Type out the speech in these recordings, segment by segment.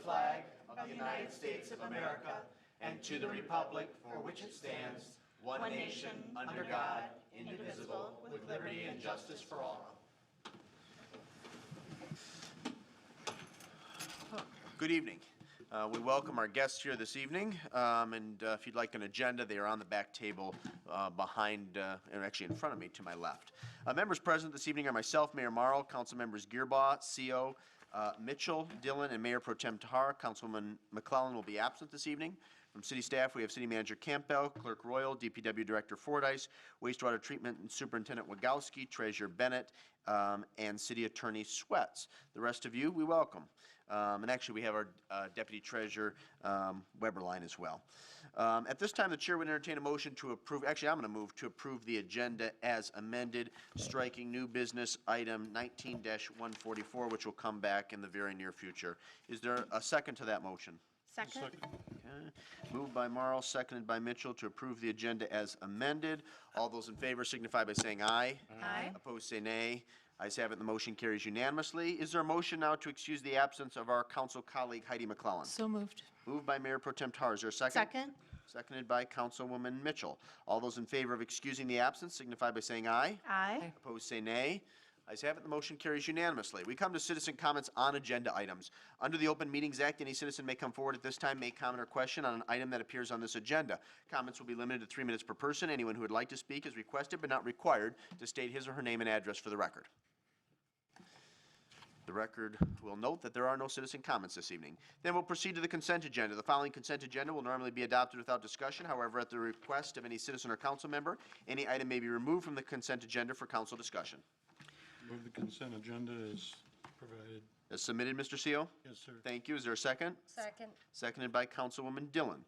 flag of the United States of America and to the republic for which it stands, one nation, under God, indivisible, with liberty and justice for all. Good evening. We welcome our guests here this evening, and if you'd like an agenda, they are on the back table behind, and actually in front of me to my left. Members present this evening are myself, Mayor Marl, Council Members Gearbaugh, CO, Mitchell, Dillon, and Mayor Pro Tem Tahar. Councilwoman McClellan will be absent this evening. From city staff, we have City Manager Campbell, Clerk Royal, DPW Director Fordyce, Wastewater Treatment and Superintendent Wagowski, Treasurer Bennett, and City Attorney Sweats. The rest of you, we welcome. And actually, we have our Deputy Treasurer Weberline as well. At this time, the Chair would entertain a motion to approve. Actually, I'm going to move to approve the agenda as amended, striking new business item 19-144, which will come back in the very near future. Is there a second to that motion? Second. Okay. Moved by Marl, seconded by Mitchell to approve the agenda as amended. All those in favor signify by saying aye. Aye. Opposed, say nay. Ayes have it, the motion carries unanimously. Is there a motion now to excuse the absence of our council colleague Heidi McClellan? So moved. Moved by Mayor Pro Tem Tahar. Is there a second? Second. Seconded by Councilwoman Mitchell. All those in favor of excusing the absence signify by saying aye. Aye. Opposed, say nay. Ayes have it, the motion carries unanimously. We come to citizen comments on agenda items. Under the Open Meetings Act, any citizen may come forward at this time, make comment or question on an item that appears on this agenda. Comments will be limited to 3 minutes per person. Anyone who would like to speak is requested but not required to state his or her name and address for the record. The record will note that there are no citizen comments this evening. Then we'll proceed to the consent agenda. The following consent agenda will normally be adopted without discussion. However, at the request of any citizen or council member, any item may be removed from the consent agenda for council discussion. Move the consent agenda as provided. As submitted, Mr. Seal? Yes, sir. Thank you. Is there a second? Second. Seconded by Councilwoman Dillon.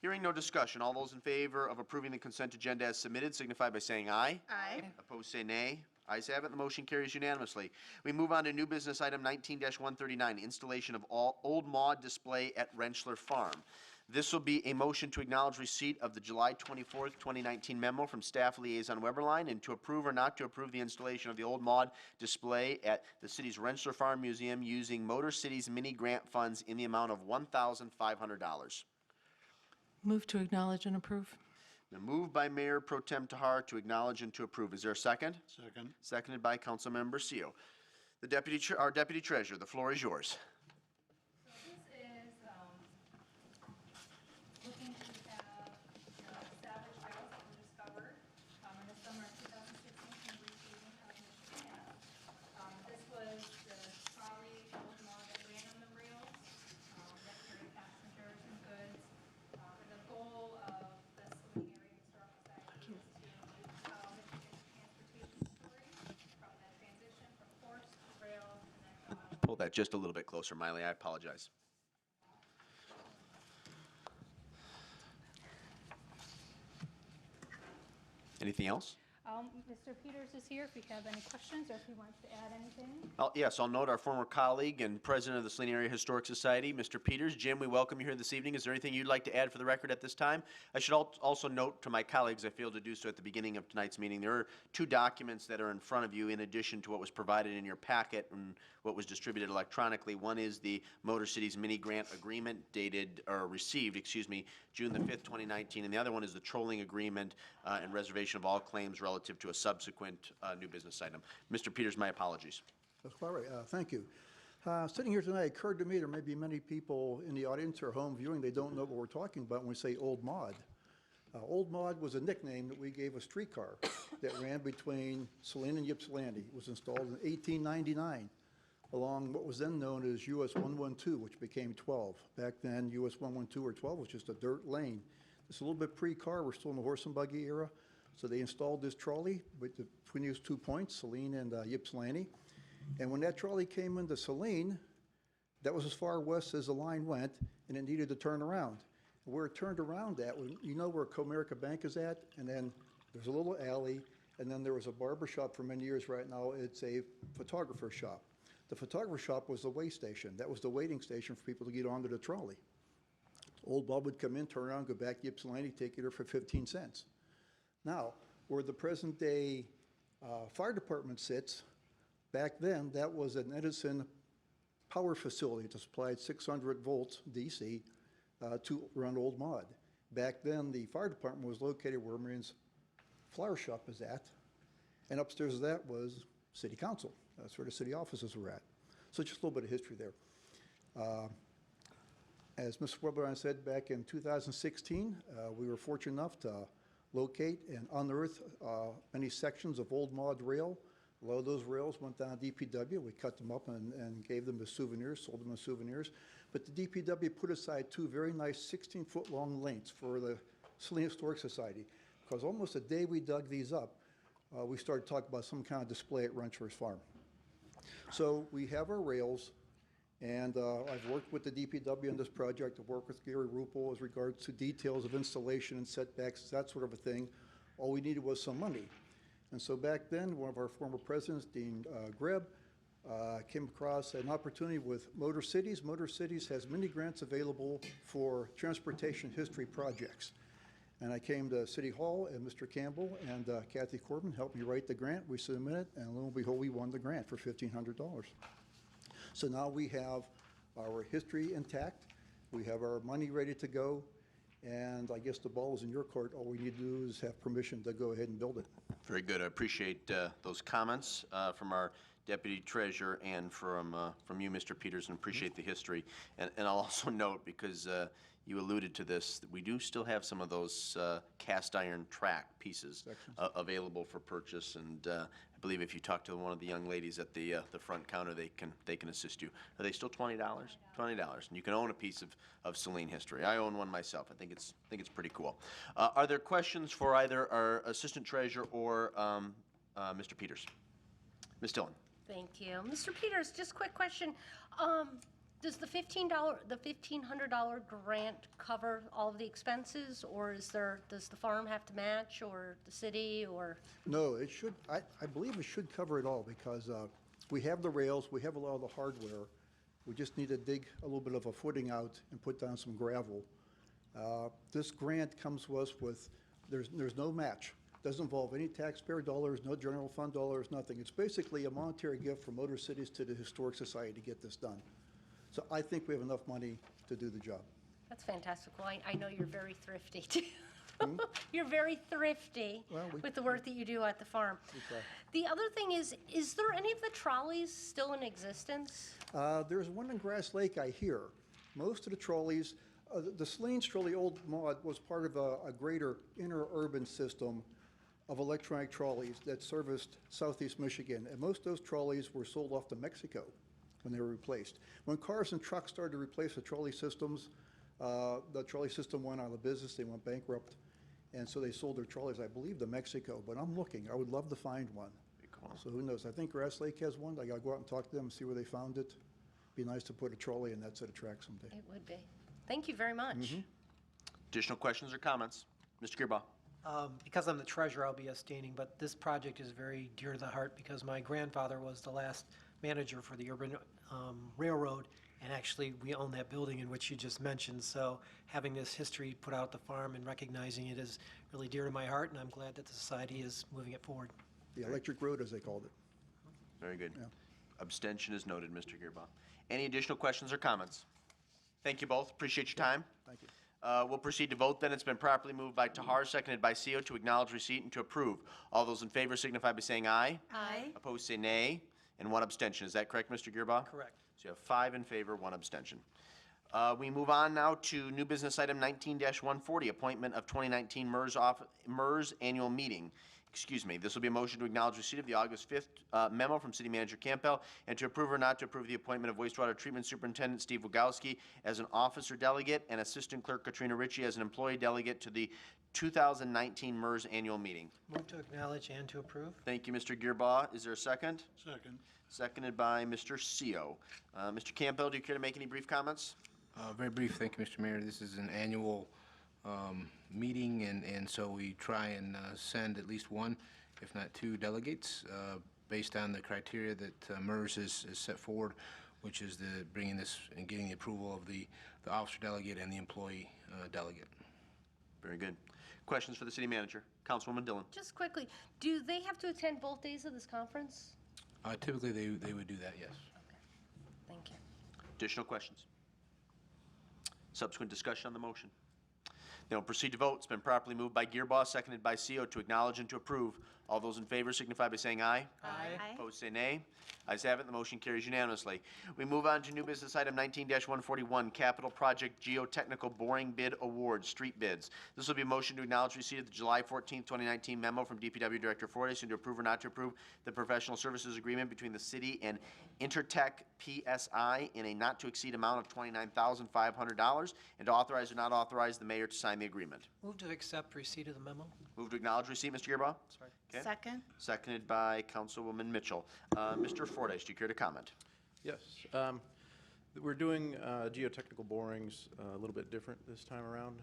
Hearing no discussion, all those in favor of approving the consent agenda as submitted signify by saying aye. Aye. Opposed, say nay. Ayes have it, the motion carries unanimously. We move on to new business item 19-139, installation of old mod display at Rentschler Farm. This will be a motion to acknowledge receipt of the July 24th, 2019 memo from Staff Liaison Weberline and to approve or not to approve the installation of the old mod display at the city's Rentschler Farm Museum using Motor City's mini grant funds in the amount of $1,500. Move to acknowledge and approve. Been moved by Mayor Pro Tem Tahar to acknowledge and to approve. Is there a second? Second. Seconded by Councilmember Seal. Our Deputy Treasurer, the floor is yours. So this is looking to have salvage rails that were discovered in the summer of 2016 from receiving of Michigan. This was the trolley old mod that ran on the rails that carried passengers and goods. And the goal of the Saline Area Historical Society is to Michigan's transportation story from the transition from horse to rail and then Pull that just a little bit closer, Miley. I apologize. Anything else? Mr. Peters is here if you have any questions or if he wants to add anything. Yes, I'll note our former colleague and president of the Saline Area Historic Society, Mr. Peters. Jim, we welcome you here this evening. Is there anything you'd like to add for the record at this time? I should also note to my colleagues, I failed to do so at the beginning of tonight's meeting, there are 2 documents that are in front of you in addition to what was provided in your packet and what was distributed electronically. One is the Motor Cities mini grant agreement dated, or received, excuse me, June the 5th, 2019, and the other one is the trolling agreement and reservation of all claims relative to a subsequent new business item. Mr. Peters, my apologies. That's quite right. Thank you. Sitting here tonight, it occurred to me there may be many people in the audience or home viewing, they don't know what we're talking about when we say Old Mod. Old Mod was a nickname that we gave a streetcar that ran between Saline and Ypsilanti. It was installed in 1899 along what was then known as US 112, which became 12. Back then, US 112 or 12 was just a dirt lane. It's a little bit pre-car. We're still in the horse and buggy era. So they installed this trolley between these 2 points, Saline and Ypsilanti. And when that trolley came into Saline, that was as far west as the line went, and it needed to turn around. And where it turned around at, you know where Comerica Bank is at? And then there's a little alley, and then there was a barber shop for many years. Right now, it's a photographer shop. The photographer shop was the weigh station. That was the waiting station for people to get onto the trolley. Old Bob would come in, turn around, go back to Ypsilanti, take you there for 15 cents. Now, where the present-day fire department sits, back then, that was an Edison power facility that supplied 600 volts DC to run Old Mod. Back then, the fire department was located where Marines Flower Shop is at, and upstairs of that was city council. That's where the city offices were at. So just a little bit of history there. As Mr. Weber said, back in 2016, we were fortunate enough to locate and unearth many sections of Old Mod rail. A lot of those rails went down to DPW. We cut them up and gave them as souvenirs, sold them as souvenirs. But the DPW put aside two very nice 16-foot long lengths for the Saline Historic Society, because almost the day we dug these up, we started talking about some kind of display at Ranchers Farm. So we have our rails, and I've worked with the DPW on this project. I've worked with Gary Rupel as regards to details of installation and setbacks, that sort of a thing. All we needed was some money. And so back then, one of our former presidents, Dean Greb, came across an opportunity with Motor Cities. Motor Cities has many grants available for transportation history projects. And I came to City Hall, and Mr. Campbell and Kathy Corbin helped me write the grant. We submitted it, and lo and behold, we won the grant for $1,500. So now we have our history intact. We have our money ready to go. And I guess the ball is in your court. All we need to do is have permission to go ahead and build it. Very good. I appreciate those comments from our Deputy Treasurer and from you, Mr. Peters, and appreciate the history. And I'll also note, because you alluded to this, that we do still have some of those cast iron track pieces available for purchase. And I believe if you talk to one of the young ladies at the front counter, they can assist you. Are they still $20? $20, and you can own a piece of Saline history. I own one myself. I think it's pretty cool. Are there questions for either our Assistant Treasurer or Mr. Peters? Ms. Dillon. Thank you. Mr. Peters, just quick question. Does the $1,500 grant cover all of the expenses, or does the farm have to match, or the city, or? No, it should, I believe it should cover it all, because we have the rails, we have a lot of the hardware. We just need to dig a little bit of a footing out and put down some gravel. This grant comes to us with, there's no match. Doesn't involve any taxpayer dollars, no general fund dollars, nothing. It's basically a monetary gift from Motor Cities to the Historic Society to get this done. So I think we have enough money to do the job. That's fantastic. Well, I know you're very thrifty, too. You're very thrifty with the work that you do at the farm. try. The other thing is there any of the trolleys still in existence? There's one in Grass Lake, I hear. Most of the trolleys, the Saline's Trolley Old Mod was part of a greater interurban system of electronic trolleys that serviced southeast Michigan. And most of those trolleys were sold off to Mexico when they were replaced. When cars and trucks started to replace the trolley systems, the trolley system went out of business, they went bankrupt, and so they sold their trolleys, I believe, to Mexico. But I'm looking, I would love to find one. Cool. So who knows? I think Grass Lake has one. I gotta go out and talk to them and see where they found it. Be nice to put a trolley in that set of tracks someday. It would be. Thank you very much. Additional questions or comments? Mr. Gearbaugh. Because I'm the treasurer, I'll be abstaining, but this project is very dear to the heart because my grandfather was the last manager for the Urban Railroad, and actually we own that building in which you just mentioned. So having this history put out at the farm and recognizing it is really dear to my heart, and I'm glad that the society is moving it forward. The electric road, as they called it. Very good. Yeah. Abstention is noted, Mr. Gearbaugh. Any additional questions or comments? Thank you both. Appreciate your time. Thank you. We'll proceed to vote then. It's been properly moved by Tahar, seconded by Seo to acknowledge receipt and to approve. All those in favor signify by saying aye. Aye. Opposed, say nay. And one abstention. Is that correct, Mr. Gearbaugh? Correct. So you have 5 in favor, 1 abstention. We move on now to new business item 19-140, appointment of 2019 MERS annual meeting. Excuse me. This will be a motion to acknowledge receipt of the August 5th memo from City Manager Campbell and to approve or not to approve the appointment of wastewater treatment superintendent Steve Wogowski as an officer delegate and assistant clerk Katrina Ritchie as an employee delegate to the 2019 MERS annual meeting. Move to acknowledge and to approve. Thank you, Mr. Gearbaugh. Is there a second? Second. Seconded by Mr. Seo. Mr. Campbell, do you care to make any brief comments? Very brief, thank you, Mr. Mayor. This is an annual meeting, and so we try and send at least 1, if not 2 delegates, based on the criteria that MERS has set forward, which is the bringing this and getting the approval of the officer delegate and the employee delegate. Very good. Questions for the city manager? Councilwoman Dillon. Just quickly, do they have to attend both days of this conference? Typically, they would do that, yes. Thank you. Additional questions? Subsequent discussion on the motion? Then we'll proceed to vote. It's been properly moved by Gearboss, seconded by CO to acknowledge and to approve. All those in favor signify by saying aye. Aye. Opposed, say nay. Ayes have it, the motion carries unanimously. We move on to new business item 19-141, Capital Project Geotechnical Boring Bid Award, Street Bids. This will be a motion to acknowledge receipt of the July 14, 2019 memo from DPW Director Fortes and to approve or not to approve the professional services agreement between the city and Intertech PSI in a not-to-exceed amount of $29,500, and to authorize or not authorize the mayor to sign the agreement. Move to accept receipt of the memo. Move to acknowledge receipt, Mr. Gearbaugh? Sorry. Okay. Second? Seconded by Councilwoman Mitchell. Mr. Fortes, do you care to comment? Yes. We're doing geotechnical borings a little bit different this time around.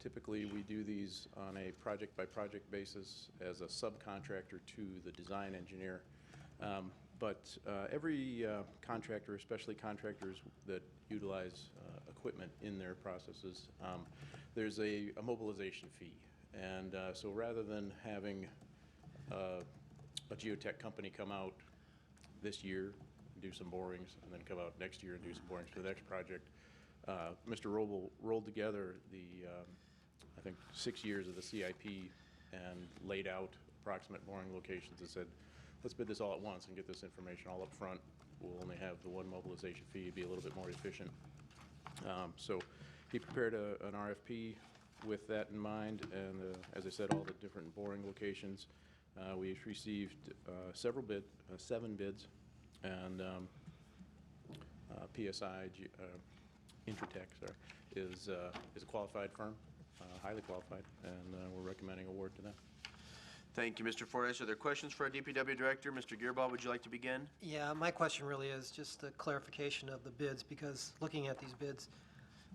Typically, we do these on a project-by-project basis as a subcontractor to the design engineer. But every contractor, especially contractors that utilize equipment in their processes, there's a mobilization fee. And so rather than having a geotech company come out this year, do some borings, and then come out next year and do some borings for the next project, Mr. Roble rolled together the, I think, 6 years of the CIP and laid out approximate boring locations and said, let's bid this all at once and get this information all up front. We'll only have the one mobilization fee, be a little bit more efficient. So he prepared an RFP with that in mind, and as I said, all the different boring locations. We've received seven bids, and PSI, Intertech, sorry, is a qualified firm, highly qualified, and we're recommending award to them. Thank you, Mr. Fortes. Are there questions for our DPW Director? Mr. Gearbaugh, would you like to begin? Yeah, my question really is just the clarification of the bids, because looking at these bids,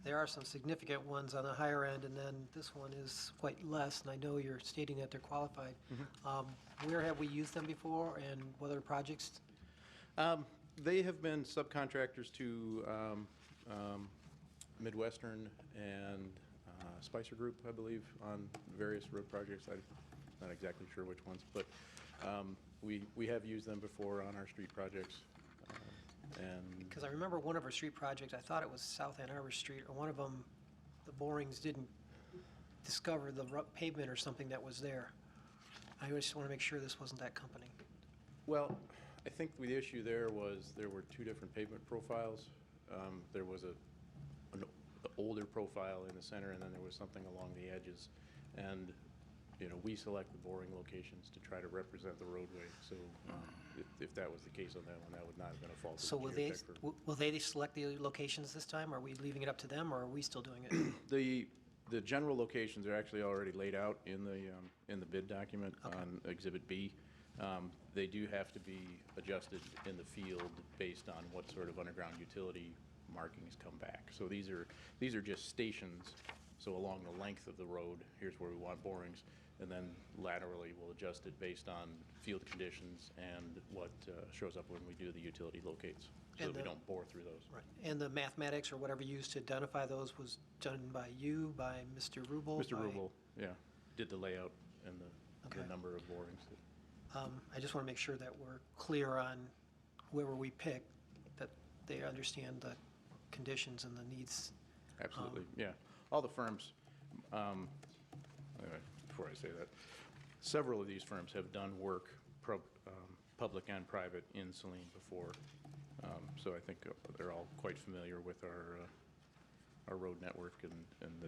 there are some significant ones on the higher end, and then this one is quite less, and I know you're stating that they're qualified. Where have we used them before, and what other projects? They have been subcontractors to Midwestern and Spicer Group, I believe, on various road projects. I'm not exactly sure which ones, but we have used them before on our street projects. And Because I remember one of our street projects, I thought it was South Ann Arbor Street, or one of them, the borings didn't discover the pavement or something that was there. I just want to make sure this wasn't that company. well, I think the issue there was there were two different pavement profiles. There was an older profile in the center, and then there was something along the edges. And we select the boring locations to try to represent the roadway. So if that was the case on that one, that would not have been a fault of the So geotech firm. will they select the locations this time? Are we leaving it up to them, or are we still doing it? The general locations are actually already laid out in the bid document on Exhibit B. They do have to be adjusted in the field based on what sort of underground utility markings come back. So these are just stations. So along the length of the road, here's where we want borings, and then laterally we'll adjust it based on field conditions and what shows up when we do the utility locates, so that we don't bore through those. Right. And the mathematics or whatever used to identify those was done by you, by Mr. Rubel? Mr. Rubel, yeah, did the layout and the Okay. number of borings. I just want to make sure that we're clear on whoever we pick, that they understand the conditions and the needs. Absolutely, yeah. All the firms, before I say that, several of these firms have done work, public and private, in Saline before. So I think they're all quite familiar with our road network, and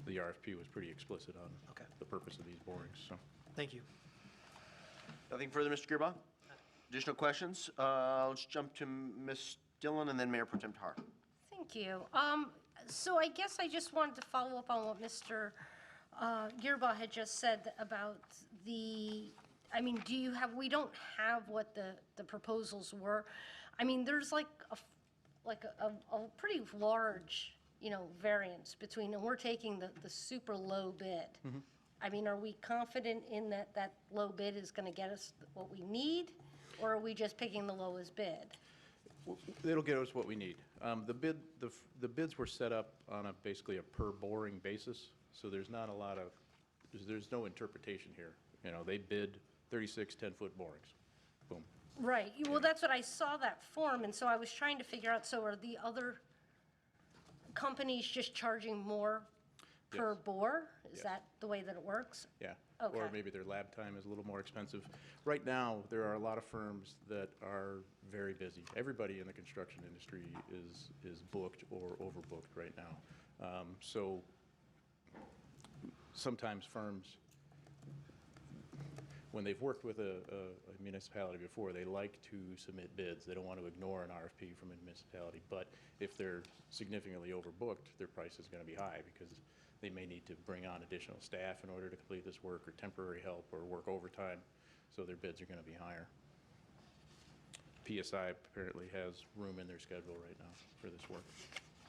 the RFP was pretty explicit on Okay. the purpose of these borings, so. Thank you. Nothing further, Mr. Gearbaugh? Additional questions? Let's jump to Ms. Dillon and then Mayor Pro Tem Tahar. Thank you. So I guess I just wanted to follow up on what Mr. Gearbaugh had just said about we don't have what the proposals were. I mean, there's like a pretty large, variance between, and we're taking the super low bid. I mean, are we confident in that low bid is going to get us what we need, or are we just picking the lowest bid? It'll get us what we need. The bids were set up on basically a per boring basis, so there's not a lot of, there's no interpretation here. They bid 36 10-foot borings. Boom. Right, well, that's what I saw that form, and so I was trying to figure out, so are the other companies just charging more per Yes. bore? Is Yes. that the way that it works? Yeah. Or Okay. maybe their lab time is a little more expensive. Right now, there are a lot of firms that are very busy. Everybody in the construction industry is booked or overbooked right now. So sometimes firms, when they've worked with a municipality before, they like to submit bids. They don't want to ignore an RFP from a municipality. But if they're significantly overbooked, their price is going to be high because they may need to bring on additional staff in order to complete this work, or temporary help, or work overtime. So their bids are going to be higher. PSI apparently has room in their schedule right now for this work.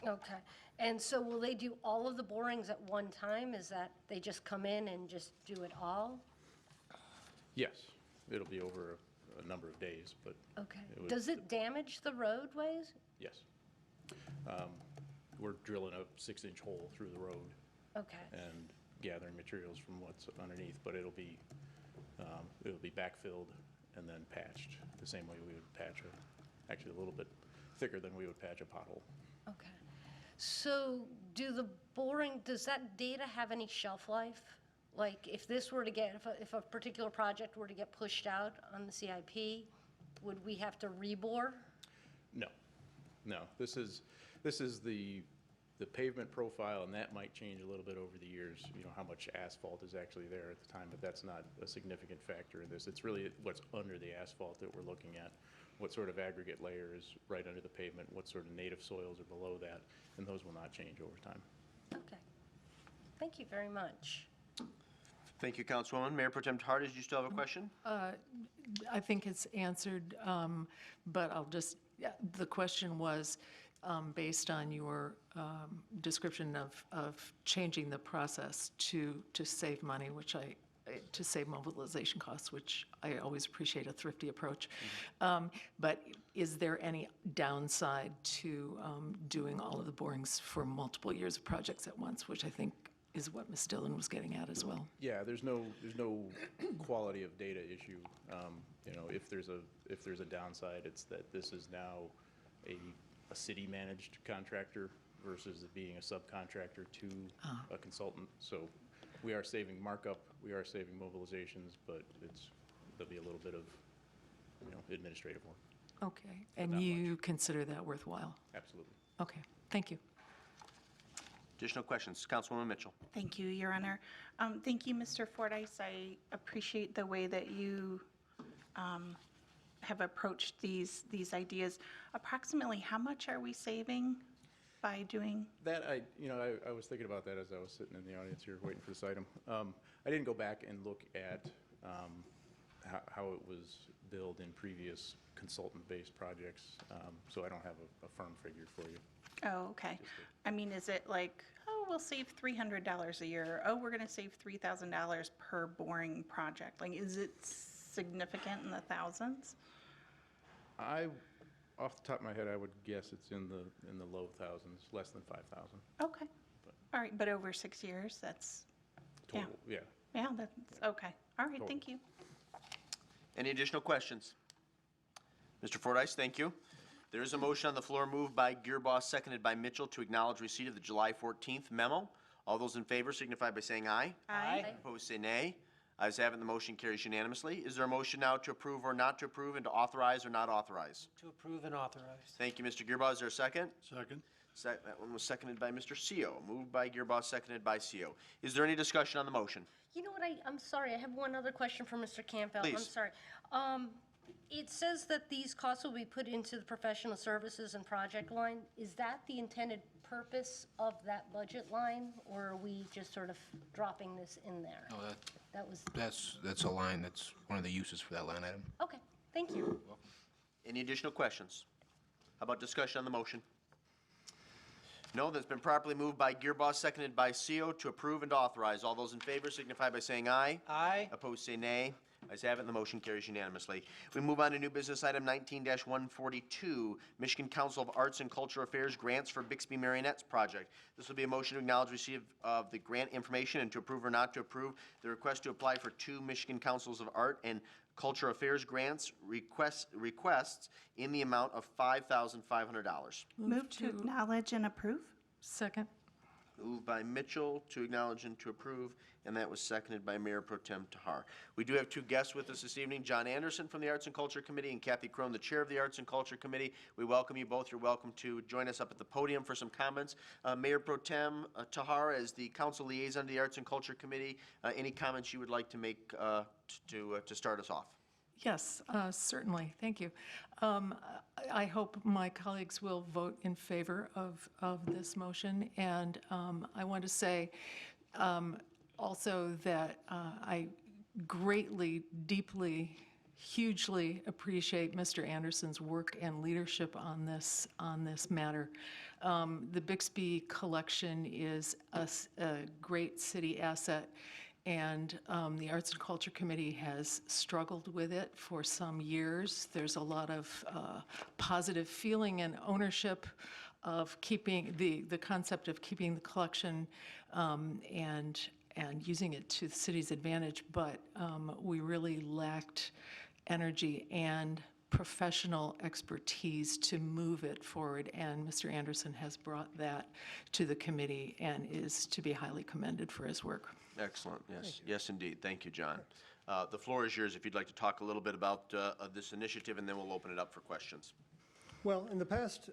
Okay, and so will they do all of the borings at one time? Is that, they just come in and just do it all? Yes, it'll be over a number of days, but Okay. It would- Does it damage the roadways? yes. We're drilling a 6-inch hole through the road Okay, and gathering materials from what's underneath, but it'll be backfilled and then patched the same way we would patch actually a little bit thicker than we would patch a pothole. okay. So do the boring, does that data have any shelf life? Like, if this were to get, if a particular project were to get pushed out on the CIP, would we have to rebore? No, no. This is the pavement profile, and that might change a little bit over the years, you know, how much asphalt is actually there at the time, but that's not a significant factor in this. It's really what's under the asphalt that we're looking at, what sort of aggregate layer is right under the pavement, what sort of native soils are below that, and those will not change over time. Okay. Thank you very much. Thank you, Councilwoman. Mayor Pro Tem Hardy, do you still have a question? I think it's answered, but I'll just, yeah, the question was, based on your description of changing the process to save money, to save mobilization costs, which I always appreciate a thrifty approach. But is there any downside to doing all of the borings for multiple years of projects at once, which I think is what Ms. Dillon was getting at as well? Yeah, there's no quality of data issue. You know, if there's a downside, it's that this is now a city-managed contractor versus it being a subcontractor to a consultant. So we are saving markup, we are saving mobilizations, but there'll be a little bit of, you know, administrative work. Okay, and not you consider that worthwhile? Absolutely. Okay, thank you. Additional questions? Councilwoman Mitchell. Thank you, Your Honor. Thank you, Mr. Fordyce. I appreciate the way that you have approached these ideas. Approximately how much are we saving by doing? That, I was thinking about that as I was sitting in the audience here waiting for this item. I didn't go back and look at how it was billed in previous consultant-based projects, so I don't have a firm figure for you. Oh, okay. I mean, is it like, oh, we'll save $300 a year? Oh, we're going to save $3,000 per boring project? Like, is it significant in the thousands? Off the top of my head, I would guess it's in the low thousands, less than 5,000 Okay. All right, but over 6 years, that's, total. Yeah. yeah, that's, okay. All right, Total. thank you. Any additional questions? Mr. Fordyce, thank you. There is a motion on the floor moved by Gearboss, seconded by Mitchell, to acknowledge receipt of the July 14th memo. All those in favor signify by saying aye. Aye. Opposed, say nay. Ayes have it, the motion carries unanimously. Is there a motion now to approve or not to approve, and to authorize or not authorize? To approve and authorize. Thank you, Mr. Gearboss. Is there a second? Second? That one was seconded by Mr. Seo. Moved by Gearboss, seconded by Seo. Is there any discussion on the motion? You know what, I'm sorry, I have one other question for Mr. Campbell. I'm Please. sorry. It says that these costs will be put into the professional services and project line. Is that the intended purpose of that budget line, or are we just sort of dropping this in there? No, That was, that's a line, that's one of the uses for that line item. okay, thank you. Any additional questions? How about discussion on the motion? No, that's been properly moved by Gearboss, seconded by Seo, to approve and to authorize. All those in favor signify by saying aye. Aye. Opposed, say nay. Ayes have it, and the motion carries unanimously. We move on to new business item 19-142, Michigan Council of Arts and Cultural Affairs grants for Bixby Marionettes project. This will be a motion to acknowledge receipt of the grant information and to approve or not to approve the request to apply for 2 Michigan Councils of Art and Culture Affairs grants requests in the amount of $5,500. Move to acknowledge and approve? Second. Moved by Mitchell to acknowledge and to approve, and that was seconded by Mayor Pro Tem Tahar. We do have two guests with us this evening, John Anderson from the Arts and Culture Committee and Kathy Crone, the Chair of the Arts and Culture Committee. We welcome you both. You're welcome to join us up at the podium for some comments. Mayor Pro Tem Tahar, as the council liaison to the Arts and Culture Committee, any comments you would like to make to start us off? Yes, certainly. Thank you. I hope my colleagues will vote in favor of this motion. And I want to say also that I greatly, deeply, hugely appreciate Mr. Anderson's work and leadership on this matter. The Bixby collection is a great city asset. And the Arts and Culture Committee has struggled with it for some years. There's a lot of positive feeling and ownership of keeping the concept of keeping the collection and using it to the city's advantage, but we really lacked energy and professional expertise to move it forward, and Mr. Anderson has brought that to the committee and is to be highly commended for his work. Excellent, yes. Yes, indeed. Thank you, John. The floor is yours if you'd like to talk a little bit about this initiative, and then we'll open it up for questions. Well, in the past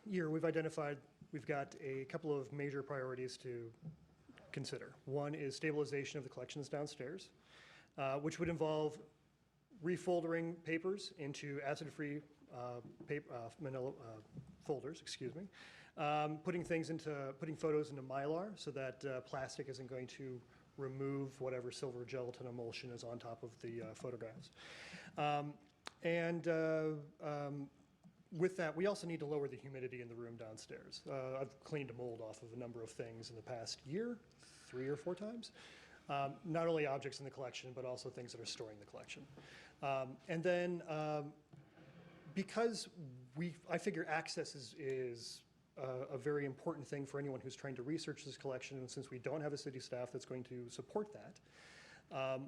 year, we've got a couple of major priorities to consider. One is stabilization of the collections downstairs, which would involve refoldering papers into acid-free manila folders, putting photos into Mylar so that plastic isn't going to remove whatever silver gelatin emulsion is on top of the photographs. With that, we also need to lower the humidity in the room downstairs. I've cleaned a mold off of a number of things in the past year, 3 or 4 times. Not only objects in the collection, but also things that are storing the collection. Because I figure access is a very important thing for anyone who's trying to research this collection, and since we don't have a city staff that's going to support that,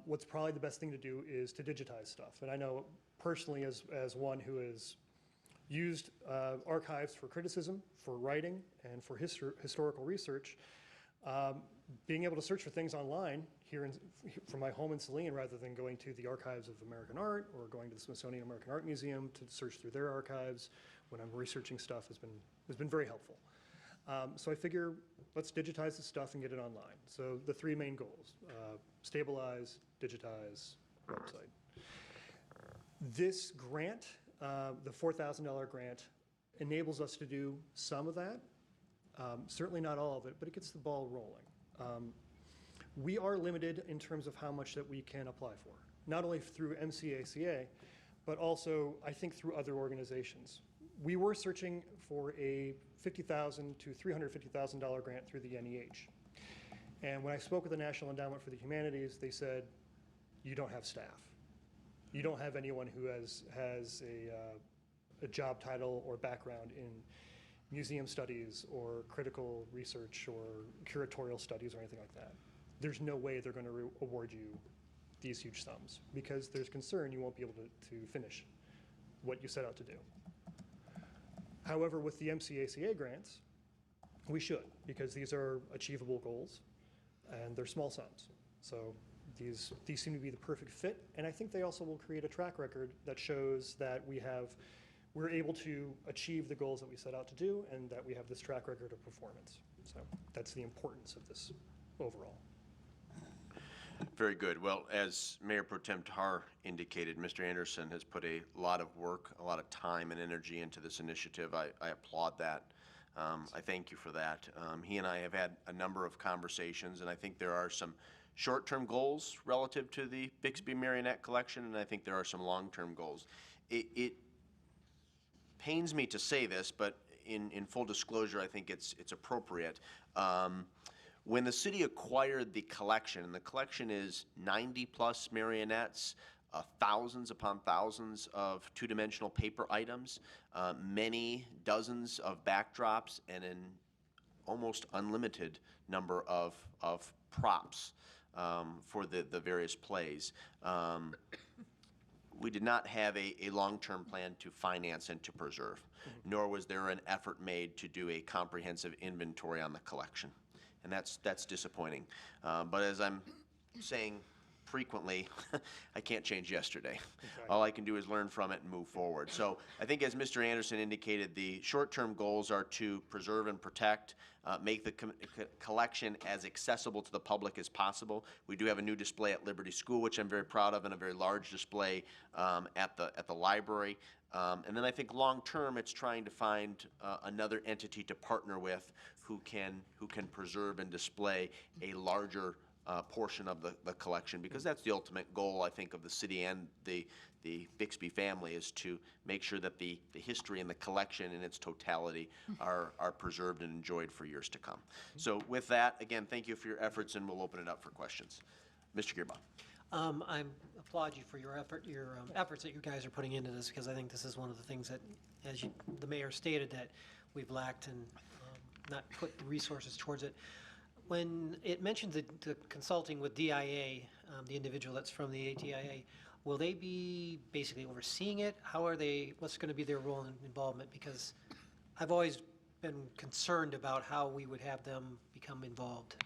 what's probably the best thing to do is to digitize stuff. And I know personally, as one who has used archives for criticism, for writing, and for historical research, being able to search for things online from my home in Saline rather than going to the Archives of American Art or going to the Smithsonian American Art Museum to search through their archives when I'm researching stuff has been very helpful. So I figure let's digitize the stuff and get it online. So the 3 main goals, stabilize, digitize, website. This grant, the $4,000 grant, enables us to do some of that. Certainly not all of it, but it gets the ball rolling. We are limited in terms of how much that we can apply for, not only through MCACA, but also, I think, through other organizations. We were searching for a $50,000 to $350,000 grant through the NEH. And when I spoke with the National Endowment for the Humanities, they said, you don't have staff. You don't have anyone who has a job title or background in museum studies or critical research or curatorial studies or anything like that. There's no way they're going to award you these huge sums because there's concern you won't be able to finish what you set out to do. However, with the MCACA grants, we should, because these are achievable goals and they're small sums. So these seem to be the perfect fit, and I think they also will create a track record that shows that we're able to achieve the goals that we set out to do and that we have this track record of performance. So that's the importance of this overall. Very good. Well, as Mayor Pro Tem Tahar indicated, Mr. Anderson has put a lot of work, a lot of time and energy into this initiative. I applaud that. I thank you for that. He and I have had a number of conversations, and I think there are some short-term goals relative to the Bixby Marionette Collection, and I think there are some long-term goals. It pains me to say this, but in full disclosure, I think it's appropriate. When the city acquired the collection, and the collection is 90-plus marionettes, thousands upon thousands of two-dimensional paper items, many dozens of backdrops, and an almost unlimited number of props for the various plays. we did not have a long-term plan to finance and to preserve, nor was there an effort made to do a comprehensive inventory on the collection. And that's disappointing. But as I'm saying frequently, I can't change yesterday. All I can do is learn from it and move forward. So I think, as Mr. Anderson indicated, the short-term goals are to preserve and protect, make the collection as accessible to the public as possible. We do have a new display at Liberty School, which I'm very proud of, and a very large display at the library. And then I think long-term, it's trying to find another entity to partner with who can preserve and display a larger portion of the collection, because that's the ultimate goal, I think, of the city and the Bixby family, is to make sure that the history and the collection in its totality are preserved and enjoyed for years to come. So with that, again, thank you for your efforts, and we'll open it up for questions. Mr. Gearbaum. I applaud you for your efforts that you guys are putting into this, because I think this is one of the things that, as the mayor stated, that we've lacked and not put the resources towards it. When it mentions the consulting with DIA, the individual that's from the ATIA, will they be basically overseeing it? What's going to be their role and involvement? Because I've always been concerned about how we would have them become involved.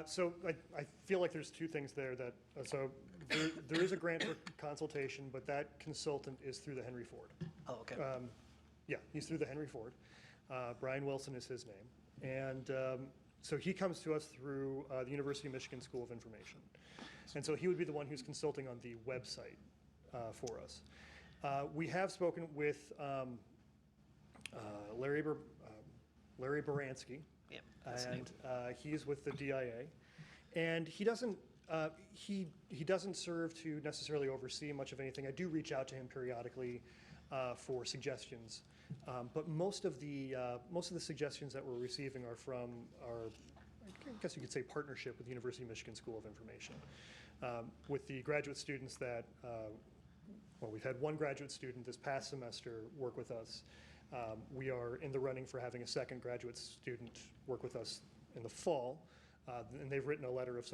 So I feel like there's two things there that, so there is a grant for consultation, but that consultant is through the Henry Ford. Oh, okay. Yeah, he's through the Henry Ford. Brian Wilson is his name. And so he comes to us through the University of Michigan School of Information. And so he would be the one who's consulting on the website for us. We have spoken with Larry Baranski. Yeah, that's the name. And he's with the DIA. And he doesn't serve to necessarily oversee much of anything. I do reach out to him periodically for suggestions. But most of the suggestions that we're receiving are from our, I guess you could say, partnership with the University of Michigan School of Information. With the graduate students that, well, we've had one graduate student this past semester work with us. We are in the running for having a second graduate student work with us in the fall, and they've written a letter of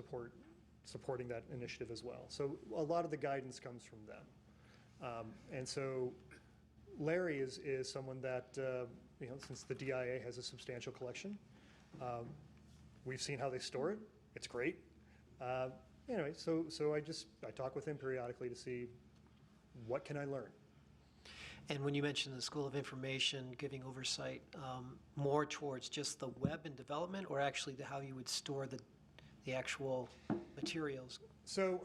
supporting that initiative as well. So a lot of the guidance comes from them. And so Larry is someone that, since the DIA has a substantial collection, we've seen how they store it. It's great. Anyway, so I talk with him periodically to see what can I learn. And when you mentioned the School of Information giving oversight, more towards just the web and development, or actually how you would store the actual materials? So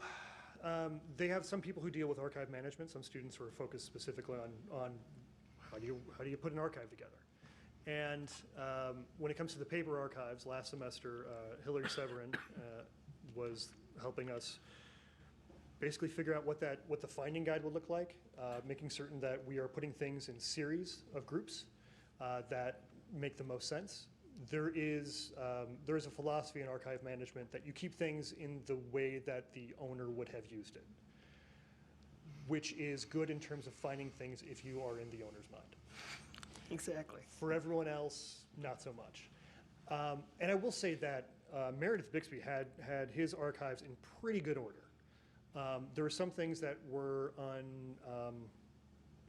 they have some people who deal with archive management, some students who are focused specifically on how do you put an archive together. And when it comes to the paper archives, last semester, Hillary Severin was helping us basically figure out what the finding guide would look like, making certain that we are putting things in series of groups that make the most sense. There is a philosophy in archive management that you keep things in the way that the owner would have used it, which is good in terms of finding things if you are in the owner's mind. Exactly. For everyone else, not so much. And I will say that Meredith Bixby had his archives in pretty good order. There were some things that were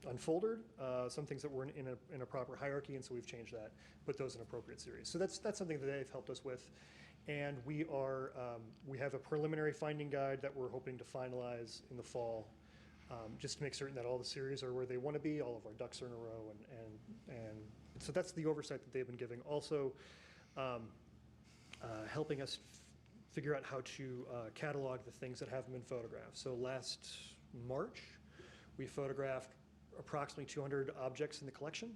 unfolded, some things that were in a proper hierarchy, and so we've changed that, put those in appropriate series. So that's something that they've helped us with. And we have a preliminary finding guide that we're hoping to finalize in the fall, just to make certain that all the series are where they want to be, all of our ducks are in a row, and so that's the oversight that they've been giving. Also, helping us figure out how to catalog the things that haven't been photographed. So last March, we photographed approximately 200 objects in the collection,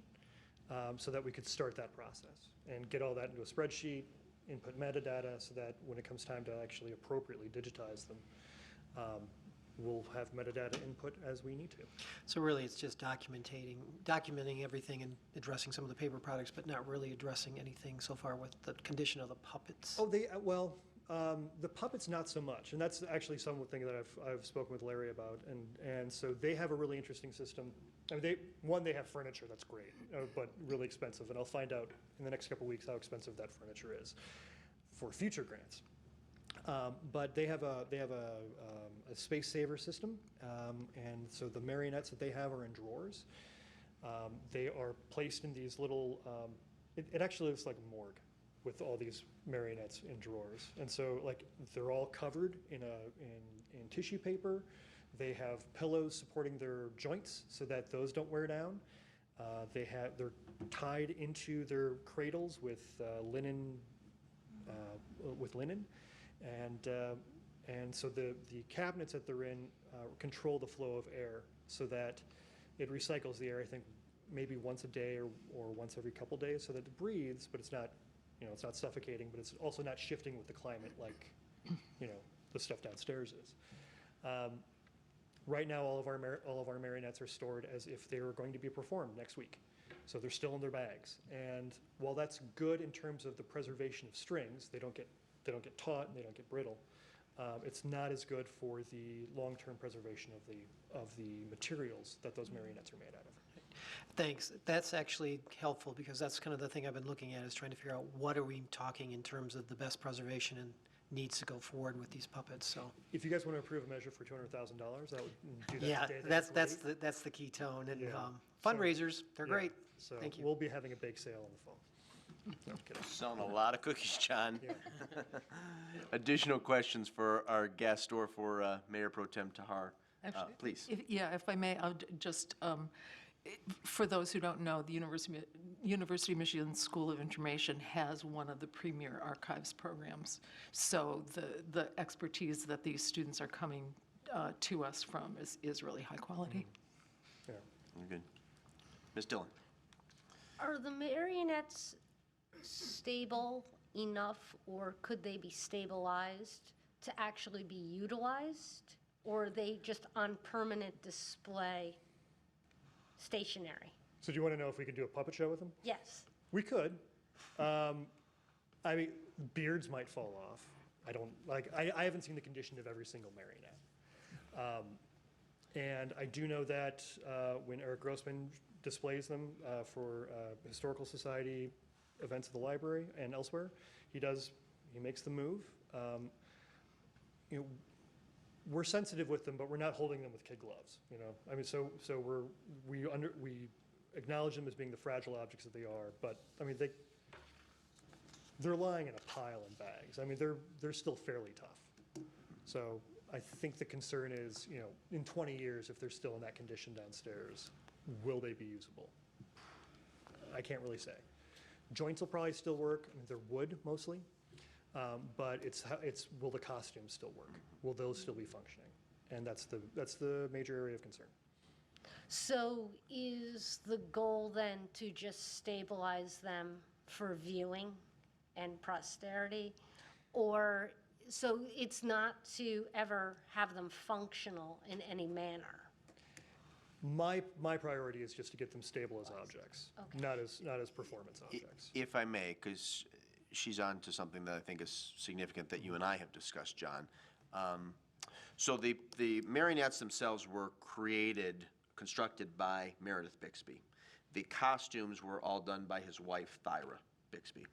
so that we could start that process and get all that into a spreadsheet, input metadata, so that when it comes time to actually appropriately digitize them, we'll have metadata input as we need to. So really, it's just documenting everything and addressing some of the paper products, but not really addressing anything so far with the condition of the puppets. Oh, the puppets not so much, and that's actually something that I've spoken with Larry about, and so they have a really interesting system. I mean, they have furniture that's great, but really expensive, and I'll find out in the next couple of weeks how expensive that furniture is for future grants. But they have a space saver system, and so the marionettes that they have are in drawers. They are placed in these little. It actually looks like a morgue with all these marionettes in drawers, and so like they're all covered in tissue paper. They have pillows supporting their joints so that those don't wear down. They're tied into their cradles with linen. And so the cabinets that they're in control the flow of air so that it recycles the air, I think, maybe once a day or once every couple days so that it breathes, but it's not, it's not suffocating, but it's also not shifting with the climate like, the stuff downstairs is. Right now, all of our marionettes are stored as if they were going to be performed next week. So they're still in their bags. And while that's good in terms of the preservation of strings, they don't get taut and they don't get brittle. It's not as good for the long-term preservation of the materials that those marionettes are made out of. Thanks. That's actually helpful because that's kind of the thing I've been looking at is trying to figure out what are we talking in terms of the best preservation and needs to go forward with these puppets. So if you guys want to approve a measure for $200,000, that would do that yeah, today. that's the key tone. And Yeah. fundraisers, they're Yeah. great. So Thank you. we'll be having a bake sale on the phone. No, I'm kidding. Selling a lot of cookies, John. Yeah. Additional questions for our guest or for Mayor Pro Tem Tahar? Actually, Please. If I may, I'll just, for those who don't know, the University of Michigan School of Information has one of the premier archives programs. So the expertise that these students are coming to us from is really high quality. Yeah. Good. Ms. Dillon? Are the marionettes stable enough, or could they be stabilized to actually be utilized? Or are they just on permanent display, stationary? So do you want to know if we could do a puppet show with them? Yes. We could. I mean, beards might fall off. I haven't seen the condition of every single marionette. And I do know that when Eric Grossman displays them for Historical Society events at the library and elsewhere, he makes them move. We're sensitive with them, but we're not holding them with kid gloves, I mean, so we acknowledge them as being the fragile objects that they are, but, I mean, they're lying in a pile in bags. I mean, they're still fairly tough. So I think the concern is, in 20 years, if they're still in that condition downstairs, will they be usable? I can't really say. Joints will probably still work. I mean, they're wood mostly, but it's will the costumes still work? Will those still be functioning? And that's the major area of concern. So is the goal then to just stabilize them for viewing and posterity? Or, so it's not to ever have them functional in any manner? My priority is just to get them stable as objects, Okay. not as performance objects. If I may, because she's on to something that I think is significant that you and I have discussed, John. So the marionettes themselves were constructed by Meredith Bixby. The costumes were all done by his wife, Thyra Bixby.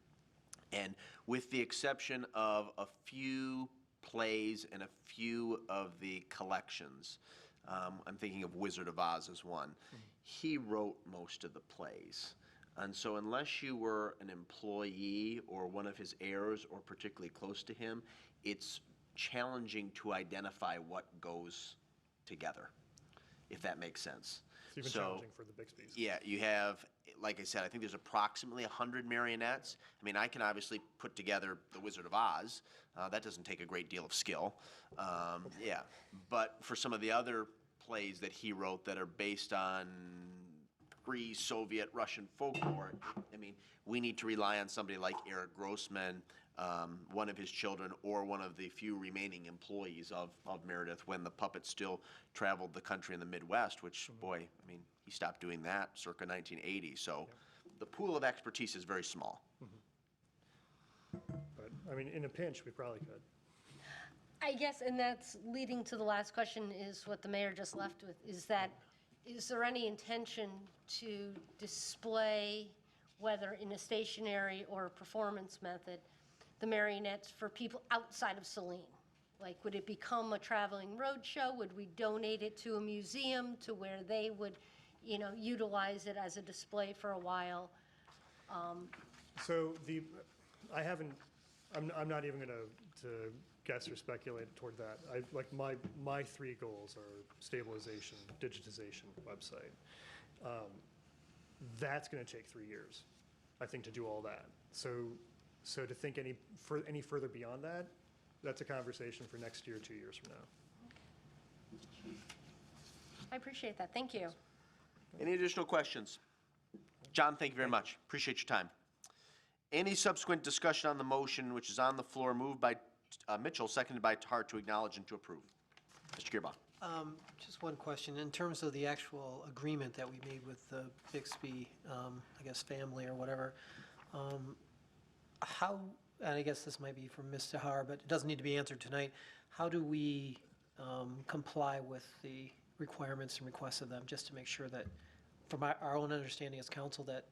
And with the exception of a few plays and a few of the collections, I'm thinking of Wizard of Oz as one, he wrote most of the plays. And so unless you were an employee or one of his heirs or particularly close to him, it's challenging to identify what goes together, if that makes sense. It's even challenging for the Bixbys. Yeah, you have, like I said, I think there's approximately 100 marionettes. I mean, I can obviously put together The Wizard of Oz. That doesn't take a great deal of skill. Yeah, but for some of the other plays that he wrote that are based on pre-Soviet Russian folklore, I mean, we need to rely on somebody like Eric Grossman, one of his children, or one of the few remaining employees of Meredith when the puppet still traveled the country in the Midwest, which, boy, I mean, he stopped doing that circa 1980. So the pool of expertise is very small. But, I mean, in a pinch, we probably could. I guess, and that's leading to the last question, is what the mayor just left with, is there any intention to display, whether in a stationary or a performance method, the marionettes for people outside of Saline? Like, would it become a traveling road show? Would we donate it to a museum to where they would, utilize it as a display for a while? So I'm not even gonna guess or speculate toward that. My three goals are stabilization, digitization, website. That's gonna take 3 years, I think, to do all that. So to think any further beyond that, that's a conversation for next year, 2 years from now. I appreciate that, thank you. Any additional questions? John, thank you very much. Appreciate your time. Any subsequent discussion on the motion which is on the floor, moved by Mitchell, seconded by Tahar, to acknowledge and to approve? Mr. Gearbox. Just one question. In terms of the actual agreement that we made with the Bixby, family or whatever, how, and I guess this might be from Ms. Tahar, but it doesn't need to be answered tonight, how do we comply with the requirements and requests of them, just to make sure that, from our own understanding as council, that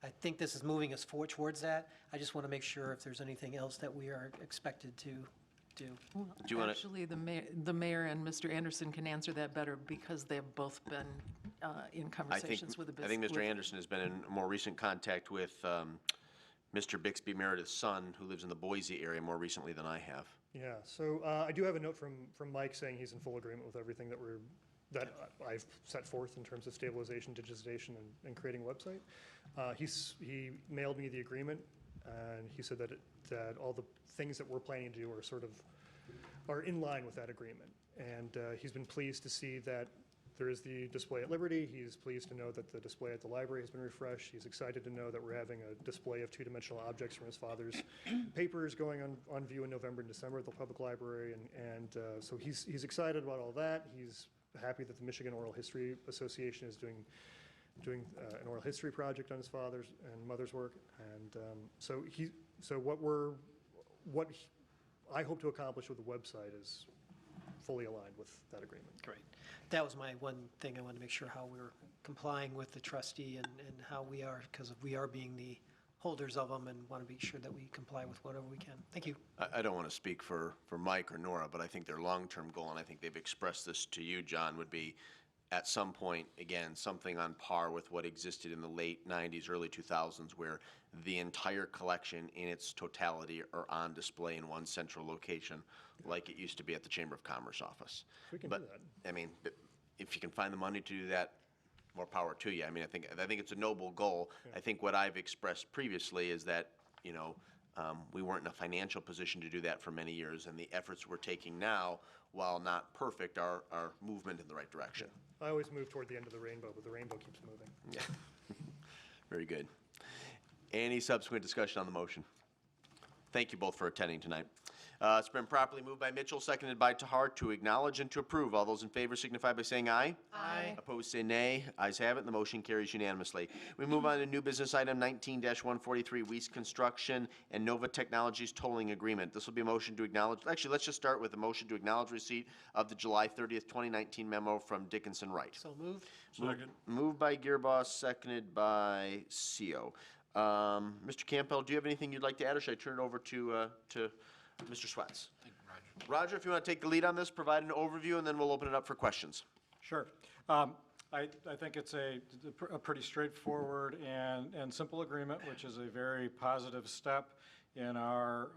I think this is moving us forward towards that. I just want to make sure if there's anything else that we are expected to do. Do you wanna- Actually, the mayor and Mr. Anderson can answer that better because they've both been in conversations with the I think Mr. with- Anderson has been in more recent contact with Mr. Bixby Meredith's son, who lives in the Boise area, more recently than I have. Yeah, so I do have a note from Mike saying he's in full agreement with everything that I've set forth in terms of stabilization, digitization, and creating a website. He mailed me the agreement, and he said that all the things that we're planning to do are in line with that agreement. And he's been pleased to see that there is the display at Liberty. He's pleased to know that the display at the library has been refreshed. He's excited to know that we're having a display of two-dimensional objects from his father's papers going on view in November and December at the public library. And so he's excited about all that. He's happy that the Michigan Oral History Association is doing an oral history project on his father's and mother's work. And so what I hope to accomplish with the website is fully aligned with that agreement. Great. That was my one thing. I wanted to make sure how we were complying with the trustee and how we are, because we are being the holders of them, and want to be sure that we comply with whatever we can. Thank you. I don't want to speak for Mike or Nora, but I think their long-term goal, and I think they've expressed this to you, John, would be at some point, again, something on par with what existed in the late 90s, early 2000s, where the entire collection in its totality are on display in one central location, like it used to be at the Chamber of Commerce office. We can do But, that. I mean, if you can find the money to do that, more power to you. I mean, I think it's a noble goal. I think what I've expressed previously is that, we weren't in a financial position to do that for many years, and the efforts we're taking now, while not perfect, are movement in the right direction. I always move toward the end of the rainbow, but the rainbow keeps moving. Yeah. Very good. Any subsequent discussion on the motion? Thank you both for attending tonight. It's been properly moved by Mitchell, seconded by Tahar, to acknowledge and to approve. All those in favor signify by saying aye. Aye. Opposed, say nay. Ayes have it, and the motion carries unanimously. We move on to new business item 19-143, Weiss Construction and Nova Technologies tolling agreement. This will be a motion to acknowledge, actually, let's just start with a motion to acknowledge receipt of the July 30th, 2019 memo from Dickinson Wright. So moved. Second. Moved by Gearboss, seconded by CO. Mr. Campbell, do you have anything you'd like to add, or should I turn it over to Mr. Swets? Roger, if you want to take the lead on this, provide an overview, and then we'll open it up for questions. Sure. I think it's a pretty straightforward and simple agreement, which is a very positive step in our